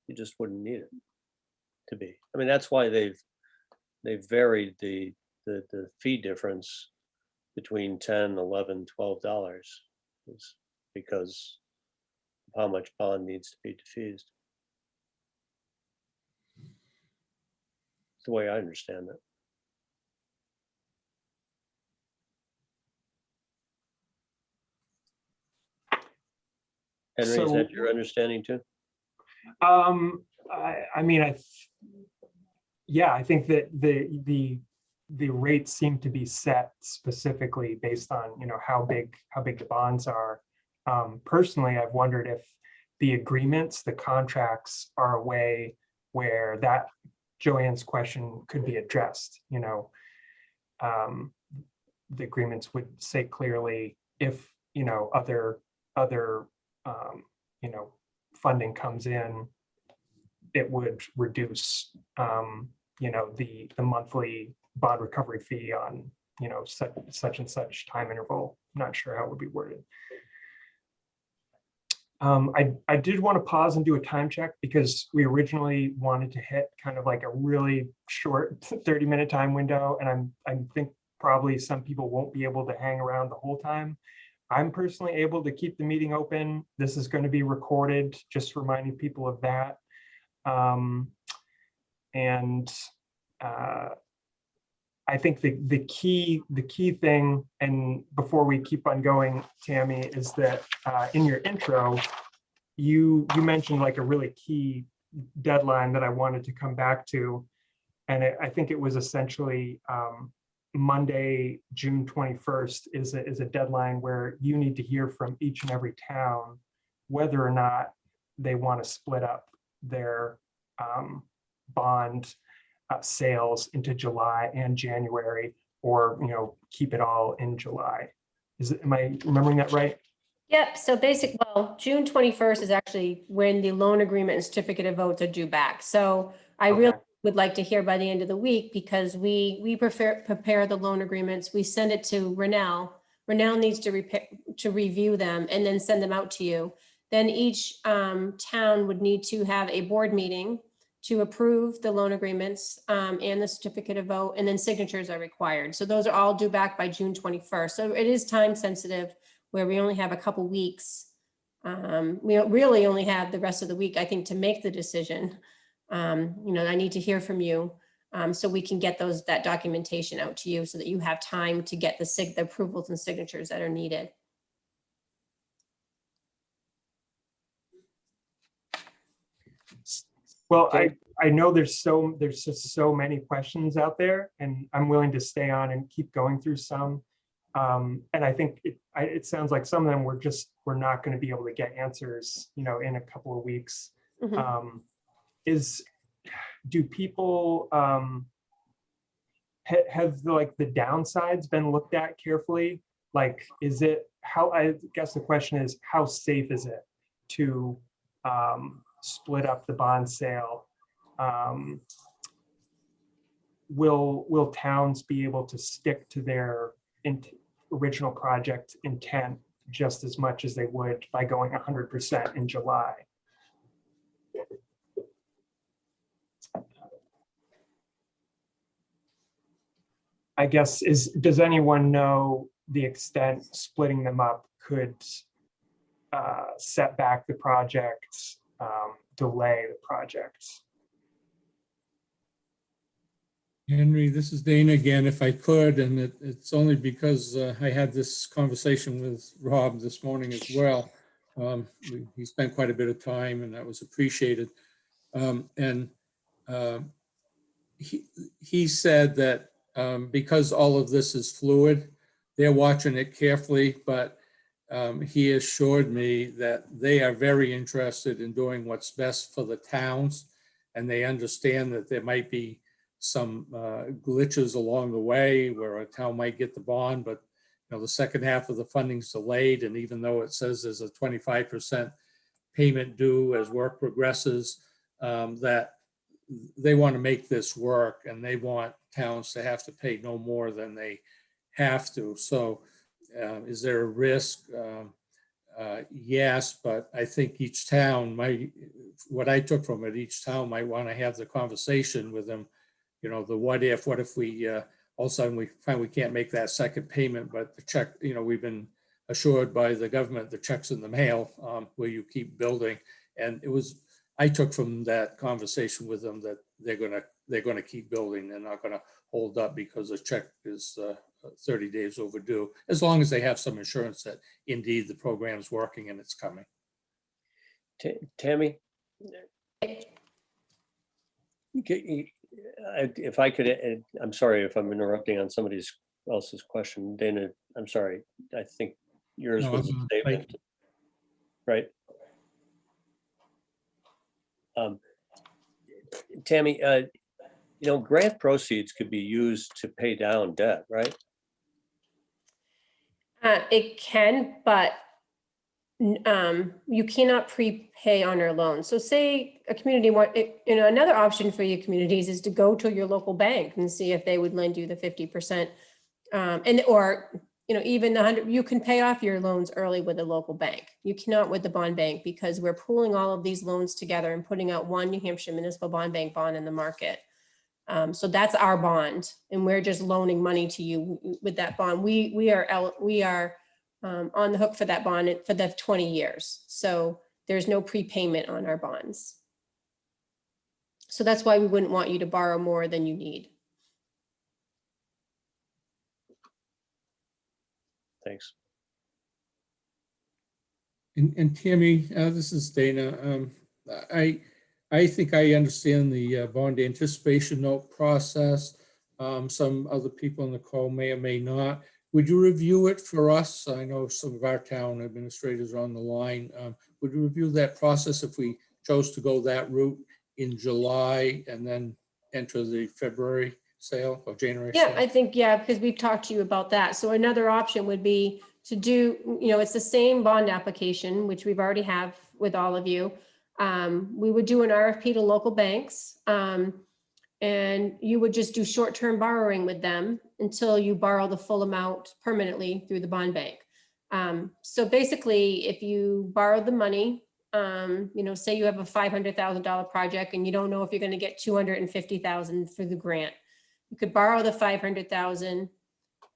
you just wouldn't need it to be. I mean, that's why they've varied the fee difference between $10, $11, $12 is because of how much bond needs to be defeased. It's the way I understand it. Henry, is that your understanding too? I mean, yeah, I think that the rates seem to be set specifically based on, you know, how big the bonds are. Personally, I've wondered if the agreements, the contracts are a way where that Joanne's question could be addressed. You know, the agreements would say clearly if, you know, other you know, funding comes in, it would reduce, you know, the monthly bond recovery fee on, you know, such and such time interval. I'm not sure how it would be worded. I did want to pause and do a time check because we originally wanted to hit kind of like a really short 30-minute time window, and I think probably some people won't be able to hang around the whole time. I'm personally able to keep the meeting open. This is going to be recorded, just reminding people of that. I think the key thing, and before we keep on going, Tammy, is that in your intro, you mentioned like a really key deadline that I wanted to come back to, and I think it was essentially Monday, June 21st is a deadline where you need to hear from each and every town whether or not they want to split up their bond sales into July and January, or, you know, keep it all in July. Am I remembering that right? Yep. So well, June 21st is actually when the loan agreement and certificate of votes are due back. So I really would like to hear by the end of the week, because we prepare the loan agreements. We send it to Renell. Renell needs to review them and then send them out to you. Then each town would need to have a board meeting to approve the loan agreements and the certificate of vote, and then signatures are required. So those are all due back by June 21st. So it is time sensitive, where we only have a couple weeks We don't really only have the rest of the week, I think, to make the decision. I need to hear from you so we can get that documentation out to you so that you have time to get the approvals and signatures that are needed. Well, I know there's just so many questions out there, and I'm willing to stay on and keep going through some. And I think it sounds like some of them we're not going to be able to get answers, in a couple of weeks. Mm-hmm. Do people have the downsides been looked at carefully? Like, I guess the question is, how safe is it to split up the bond sale? Will towns be able to stick to their original project intent just as much as they would by going 100% in July? I guess does anyone know the extent splitting them up could set back the project, delay the project? Henry, this is Dana again, if I could, and it's only because I had this conversation with Rob this morning as well. He spent quite a bit of time, and that was appreciated. He said that because all of this is fluid, they're watching it carefully, but he assured me that they are very interested in doing what's best for the towns, and they understand that there might be some glitches along the way where a town might get the bond, but the second half of the funding's delayed, and even though it says there's a 25% payment due as work progresses, that they want to make this work, and they want towns to have to pay no more than they have to. So is there a risk? Yes, but I think each town what I took from it, each town might want to have the conversation with them, what if we all of a sudden we find we can't make that second payment, but the check, we've been assured by the government the check's in the mail, will you keep building? And I took from that conversation with them that they're gonna keep building. They're not gonna hold up because the check is 30 days overdue, as long as they have some assurance that indeed the program's working and it's coming. Tammy, if I could, I'm sorry if I'm interrupting on somebody else's question. Dana, I'm sorry. I think yours was a statement, right? Tammy, grant proceeds could be used to pay down debt, right? It can, but you cannot prepay on your loan. So say a community another option for your communities is to go to your local bank and see if they would lend you the 50%. Even the 100, you can pay off your loans early with a local bank. You cannot with the bond bank, because we're pooling all of these loans together and putting out one New Hampshire Municipal Bond Bank bond in the market. So that's our bond, and we're just loaning money to you with that bond. We are on the hook for that bond for the 20 years. So there's no prepayment on our bonds. So that's why we wouldn't want you to borrow more than you need. Thanks. And Tammy, this is Dana. I think I understand the bond anticipation note process. Some other people on the call may or may not. Would you review it for us? I know some of our town administrators are on the line. Would you review that process if we chose to go that route in July and then enter the February sale or January sale? I think, because we've talked to you about that. So another option would be to do, it's the same bond application, which we've already have with all of you. We would do an RFP to local banks, and you would just do short-term borrowing with them until you borrow the full amount permanently through the bond bank. So basically, if you borrow the money, say you have a $500,000 project and you don't know if you're going to get $250,000 through the grant, you could borrow the $500,000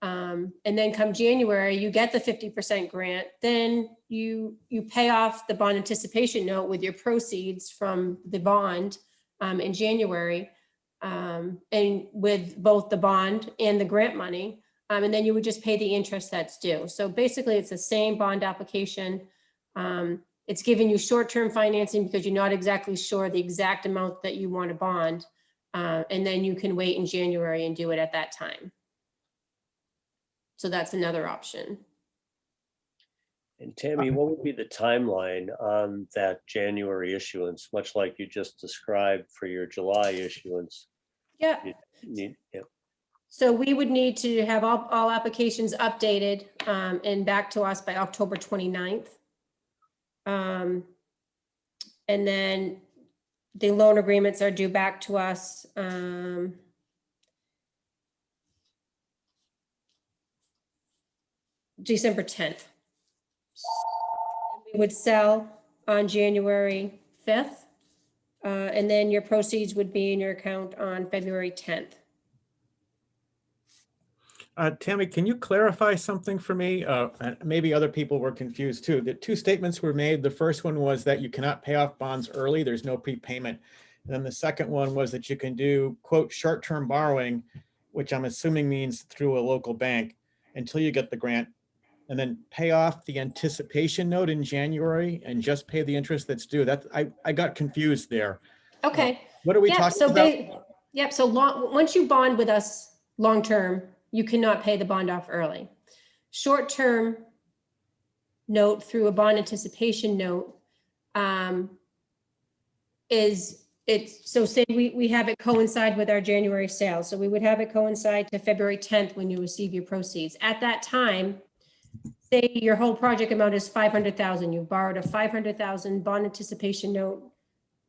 And then come January, you get the 50% grant, then you pay off the bond anticipation note with your proceeds from the bond in January, and with both the bond and the grant money. And then you would just pay the interest that's due. So basically it's the same bond application. It's giving you short-term financing because you're not exactly sure the exact amount that you want to bond. And then you can wait in January and do it at that time. So that's another option. And Tammy, what would be the timeline on that January issuance, much like you just described for your July issuance? Yeah. Yeah. So we would need to have all applications updated and back to us by October 29th. And then the loan agreements are due back to us December 10th. We would sell on January 5th, and then your proceeds would be in your account on February 10th. Tammy, can you clarify something for me? And maybe other people were confused too. The two statements were made. The first one was that you cannot pay off bonds early. There's no prepayment. And then the second one was that you can do, quote, short-term borrowing, which I'm assuming means through a local bank until you get the grant, and then pay off the anticipation note in January and just pay the interest that's due. That I got confused there. Okay. What are we Yep, talking so about? Yep, so once you bond with us long-term, you cannot pay the bond off early. Short-term note through a bond anticipation note so say we have it coincide with our January sale. So we would have it coincide to February 10th when you receive your proceeds. At that time, say your whole project amount is 500,000. You borrowed a 500,000 bond anticipation note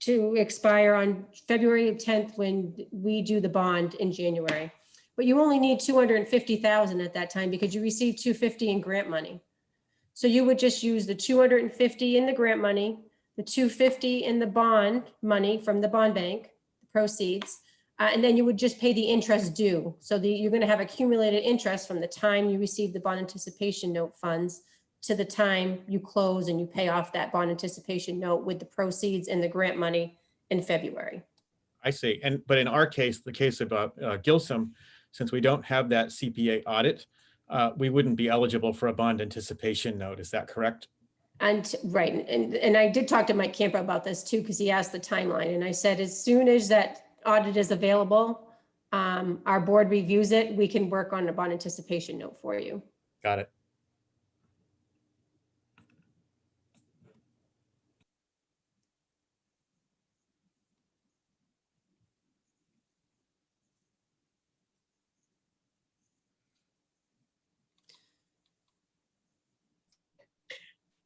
to expire on February 10th when we do the bond in January. But you only need 250,000 at that time because you received 250 in grant money. So you would just use the 250 in the grant money, the 250 in the bond money from the bond bank, the proceeds, and then you would just pay the interest due. So you're going to have accumulated interest from the time you receive the bond anticipation note funds to the time you close and you pay off that bond anticipation note with the proceeds and the grant money in February. I see. But in our case, the case of Gilsum, since we don't have that CPA audit, we wouldn't be eligible for a bond anticipation note. Is that correct? And right. And I did talk to Mike Camper about this too, because he asked the timeline. And I said, as soon as that audit is available, our board reviews it, we can work on a bond anticipation note for you. Got it.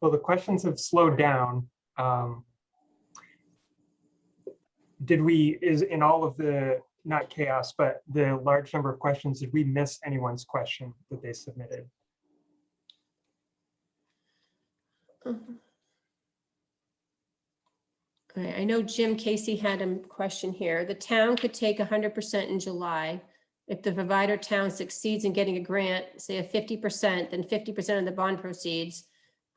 Well, the questions have slowed down. Is in all of the, not chaos, but the large number of questions, did we miss anyone's question that they submitted? Okay, I know Jim Casey had a question here. The town could take 100% in July. If the provider town succeeds in getting a grant, say a 50%, then 50% of the bond proceeds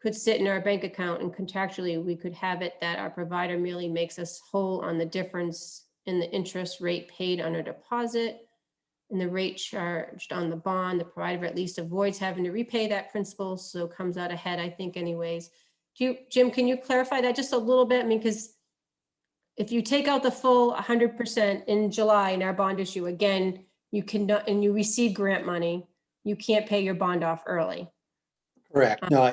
could sit in our bank account, and contractually we could have it that our provider merely makes us whole on the difference in the interest rate paid on a deposit and the rate charged on the bond. The provider at least avoids having to repay that principal, so comes out ahead, I think, anyways. Jim, can you clarify that just a little bit? I mean, because if you take out the full 100% in July in our bond issue, again, you cannot, and you receive grant money, you can't pay your bond off early. Correct. No,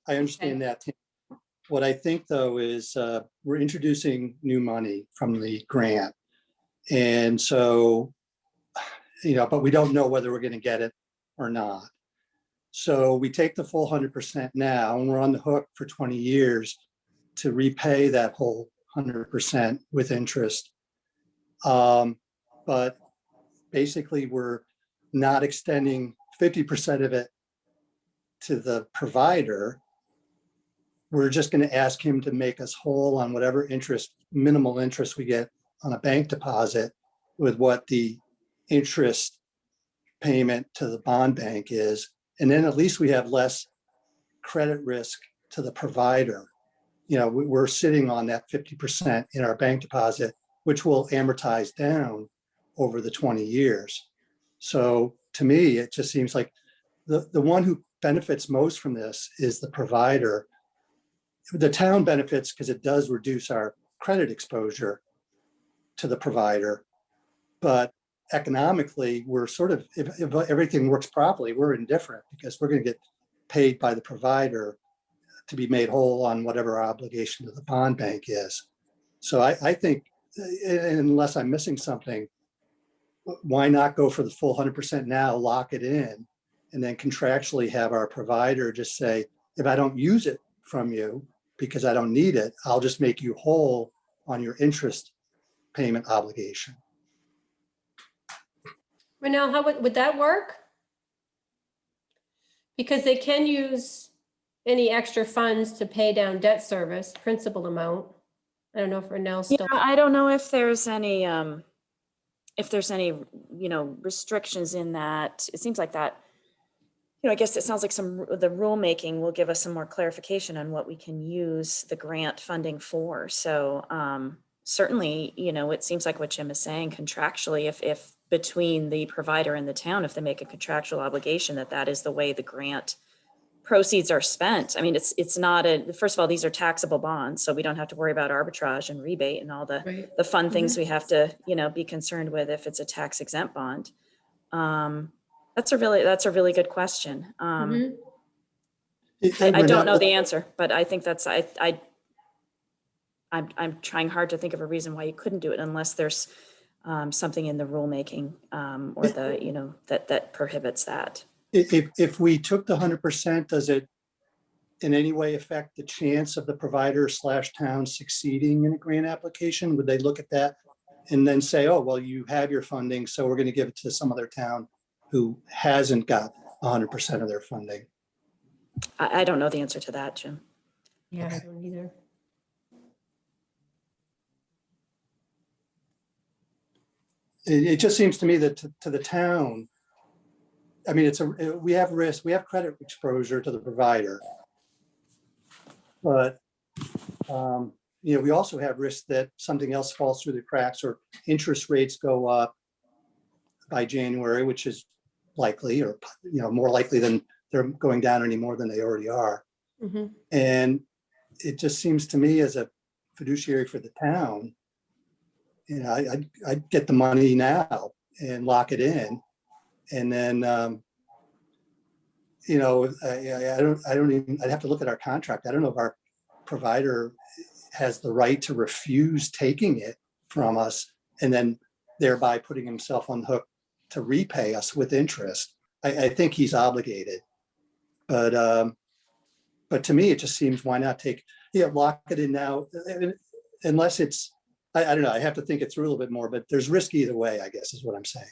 I understand that. What I think though is we're introducing new money from the grant. And so, but we don't know whether we're going to get it or not. So we take the full 100% now and we're on the hook for 20 years to repay that whole 100% with interest. But basically we're not extending 50% of it to the provider. We're just going to ask him to make us whole on whatever interest, minimal interest we get on a bank deposit with what the interest payment to the bond bank is, and then at least we have less credit risk to the provider. You know, we're sitting on that 50% in our bank deposit, which will amortize down over the 20 years. So to me, it just seems like the one who benefits most from this is the provider. The town benefits because it does reduce our credit exposure to the provider. But economically, we're sort of, if everything works properly, we're indifferent because we're going to get paid by the provider to be made whole on whatever our obligation to the bond bank is. So I think, unless I'm missing something, why not go for the full 100% now, lock it in, and then contractually have our provider just say, if I don't use it from you because I don't need it, I'll just make you whole on your interest payment obligation. Renell, how would that work? Because they can use any extra funds to pay down debt service, principal amount. I don't know if Renell's Yeah, still. I don't know if there's any, restrictions in that. It seems like that, I guess it sounds like the rulemaking will give us some more clarification on what we can use the grant funding for. So certainly, it seems like what Jim is saying contractually, if between the provider and the town, if they make a contractual obligation that is the way the grant proceeds are spent. I mean, it's not first of all, these are taxable bonds, so we don't have to worry about arbitrage and rebate and all the fun things we have to, be concerned with if it's a tax exempt bond. That's a really good question. I don't know the answer, but I think that's, I'm trying hard to think of a reason why you couldn't do it unless there's something in the rulemaking or that prohibits that. If we took the 100%, does it in any way affect the chance of the provider / town succeeding in a grant application? Would they look at that and then say, oh, well, you have your funding, so we're going to give it to some other town who hasn't got 100% of their funding? I don't know the answer to that, Jim. Yeah, I don't either. It just seems to me that to the town, I mean, we have risk, we have credit exposure to the provider, but we also have risk that something else falls through the cracks or interest rates go up by January, which is likely, or more likely than they're going down any more than they already are. Mm-hmm. And it just seems to me as a fiduciary for the town, I'd get the money now and lock it in. And then, I don't even, I'd have to look at our contract. I don't know if our provider has the right to refuse taking it from us and then thereby putting himself on the hook to repay us with interest. I think he's obligated, but to me, it just seems, why not lock it in now, unless it's, I don't know, I have to think it through a little bit more, but there's risk either way, I guess is what I'm saying.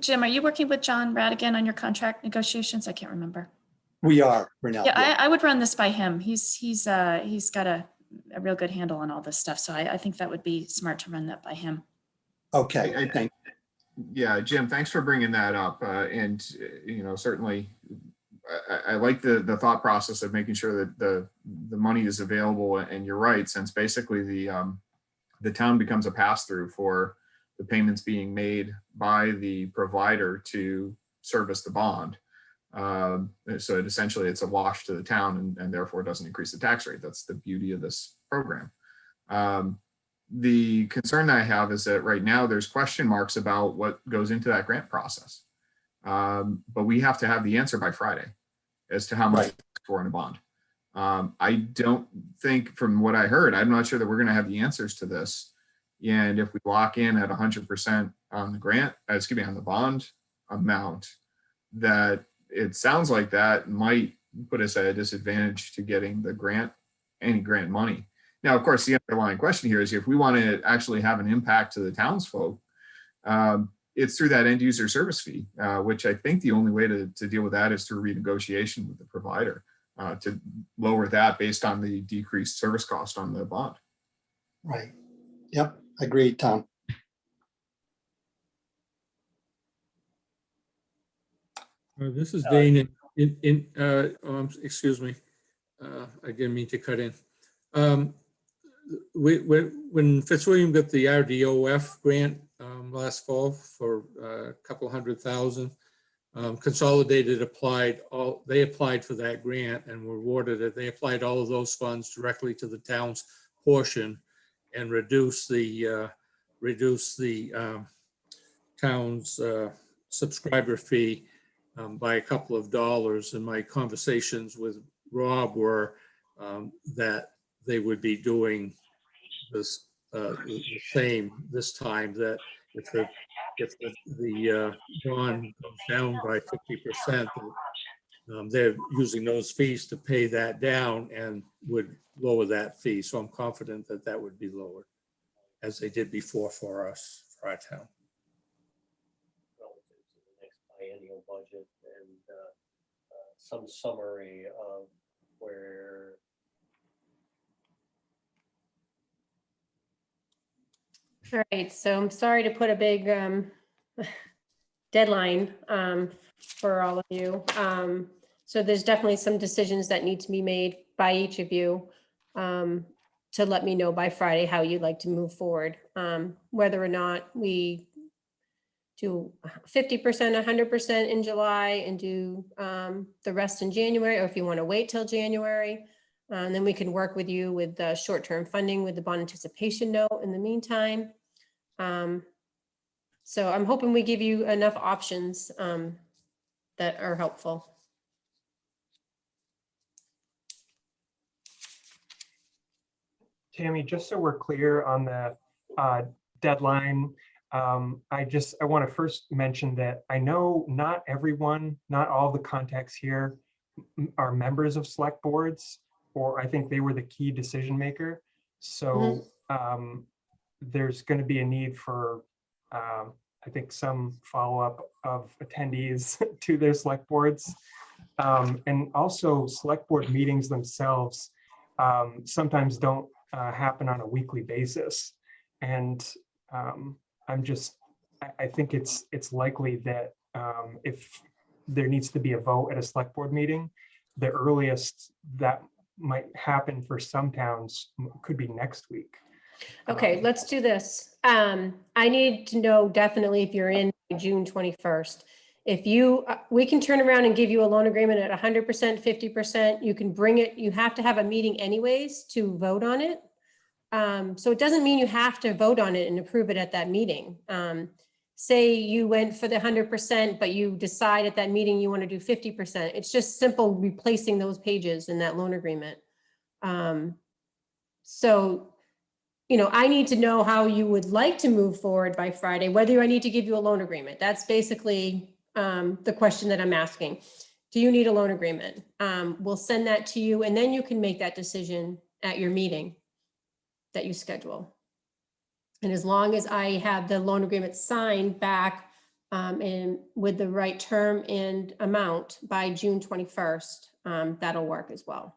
Jim, are you working with John Radigan on your contract negotiations? I can't remember. We are, Renell. Yeah, I would run this by him. He's got a real good handle on all this stuff. So I think that would be smart to run that by him. Okay, I think. Yeah, Jim, thanks for bringing that up. And certainly I like the thought process of making sure that the money is available. And you're right, since basically the town becomes a pass-through for the payments being made by the provider to service the bond. So essentially it's a wash to the town and therefore doesn't increase the tax rate. That's the beauty of this program. The concern that I have is that right now there's question marks about what goes into that grant process. But we have to have the answer by Friday as to how much for in a bond. I don't think, from what I heard, I'm not sure that we're going to have the answers to this. And if we lock in at 100% on the grant, on the bond amount, that it sounds like that might put us at a disadvantage to getting the grant, any grant money. Now, of course, the underlying question here is if we want to actually have an impact to the townsfolk, it's through that end user service fee, which I think the only way to deal with that is through renegotiation with the provider to lower that based on the decreased service cost on the bond. Right. Yep. Agreed, Tom. This is Dane excuse me. I didn't mean to cut in. When Fitzwilliam got the RDOF grant last fall for a couple $100,000, Consolidated they applied for that grant and were awarded it. They applied all of those funds directly to the town's portion and reduced the town's subscriber fee by a couple of dollars. And my conversations with Rob were that they would be doing this the same this time, that if the bond goes down by 50%, they're using those fees to pay that down and would lower that fee. So I'm confident that that would be lowered, as they did before for us, for our town. Relative to the next biennial budget, and some summary of where All right, so I'm sorry to put a big deadline for all of you. So there's definitely some decisions that need to be made by each of you to let me know by Friday how you'd like to move forward. Whether or not we do 50%, 100% in July and do the rest in January, or if you want to wait till January. And then we can work with you with the short-term funding with the bond anticipation note in the meantime. So I'm hoping we give you enough options that are helpful. Tammy, just so we're clear on the deadline, I want to first mention that I know not everyone, not all the contacts here are members of select boards, or I think they were the key decision maker. So there's going to be a need for, I think, some follow-up of attendees to their select boards. And also select board meetings themselves sometimes don't happen on a weekly basis. And I think it's likely that if there needs to be a vote at a select board meeting, the earliest that might happen for some towns could be next week. Okay, let's do this. I need to know definitely if you're in June 21st. If you, we can turn around and give you a loan agreement at 100%, 50%. You can bring it, you have to have a meeting anyways to vote on it. So it doesn't mean you have to vote on it and approve it at that meeting. Say you went for the 100%, but you decide at that meeting you want to do 50%. It's just simple replacing those pages in that loan agreement. So, you know, I need to know how you would like to move forward by Friday, whether I need to give you a loan agreement. That's basically the question that I'm asking. Do you need a loan agreement? We'll send that to you, and then you can make that decision at your meeting that you schedule. And as long as I have the loan agreement signed back and with the right term and amount by June 21st, that'll work as well.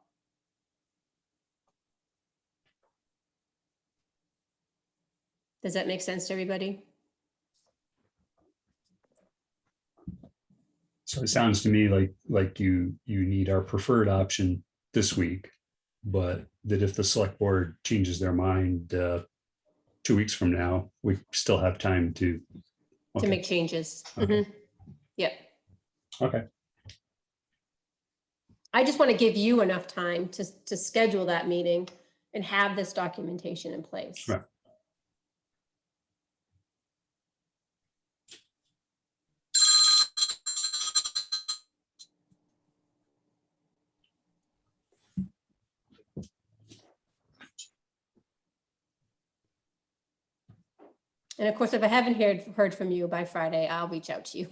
Does that make sense to everybody? So it sounds to me like you need our preferred option this week, but that if the select board changes their mind 2 weeks from now, we still have time to make changes. Okay. Yep. Okay. I just want to give you enough time to schedule that meeting and have this documentation in place. Right. And of course, if I haven't heard from you by Friday, I'll reach out to you.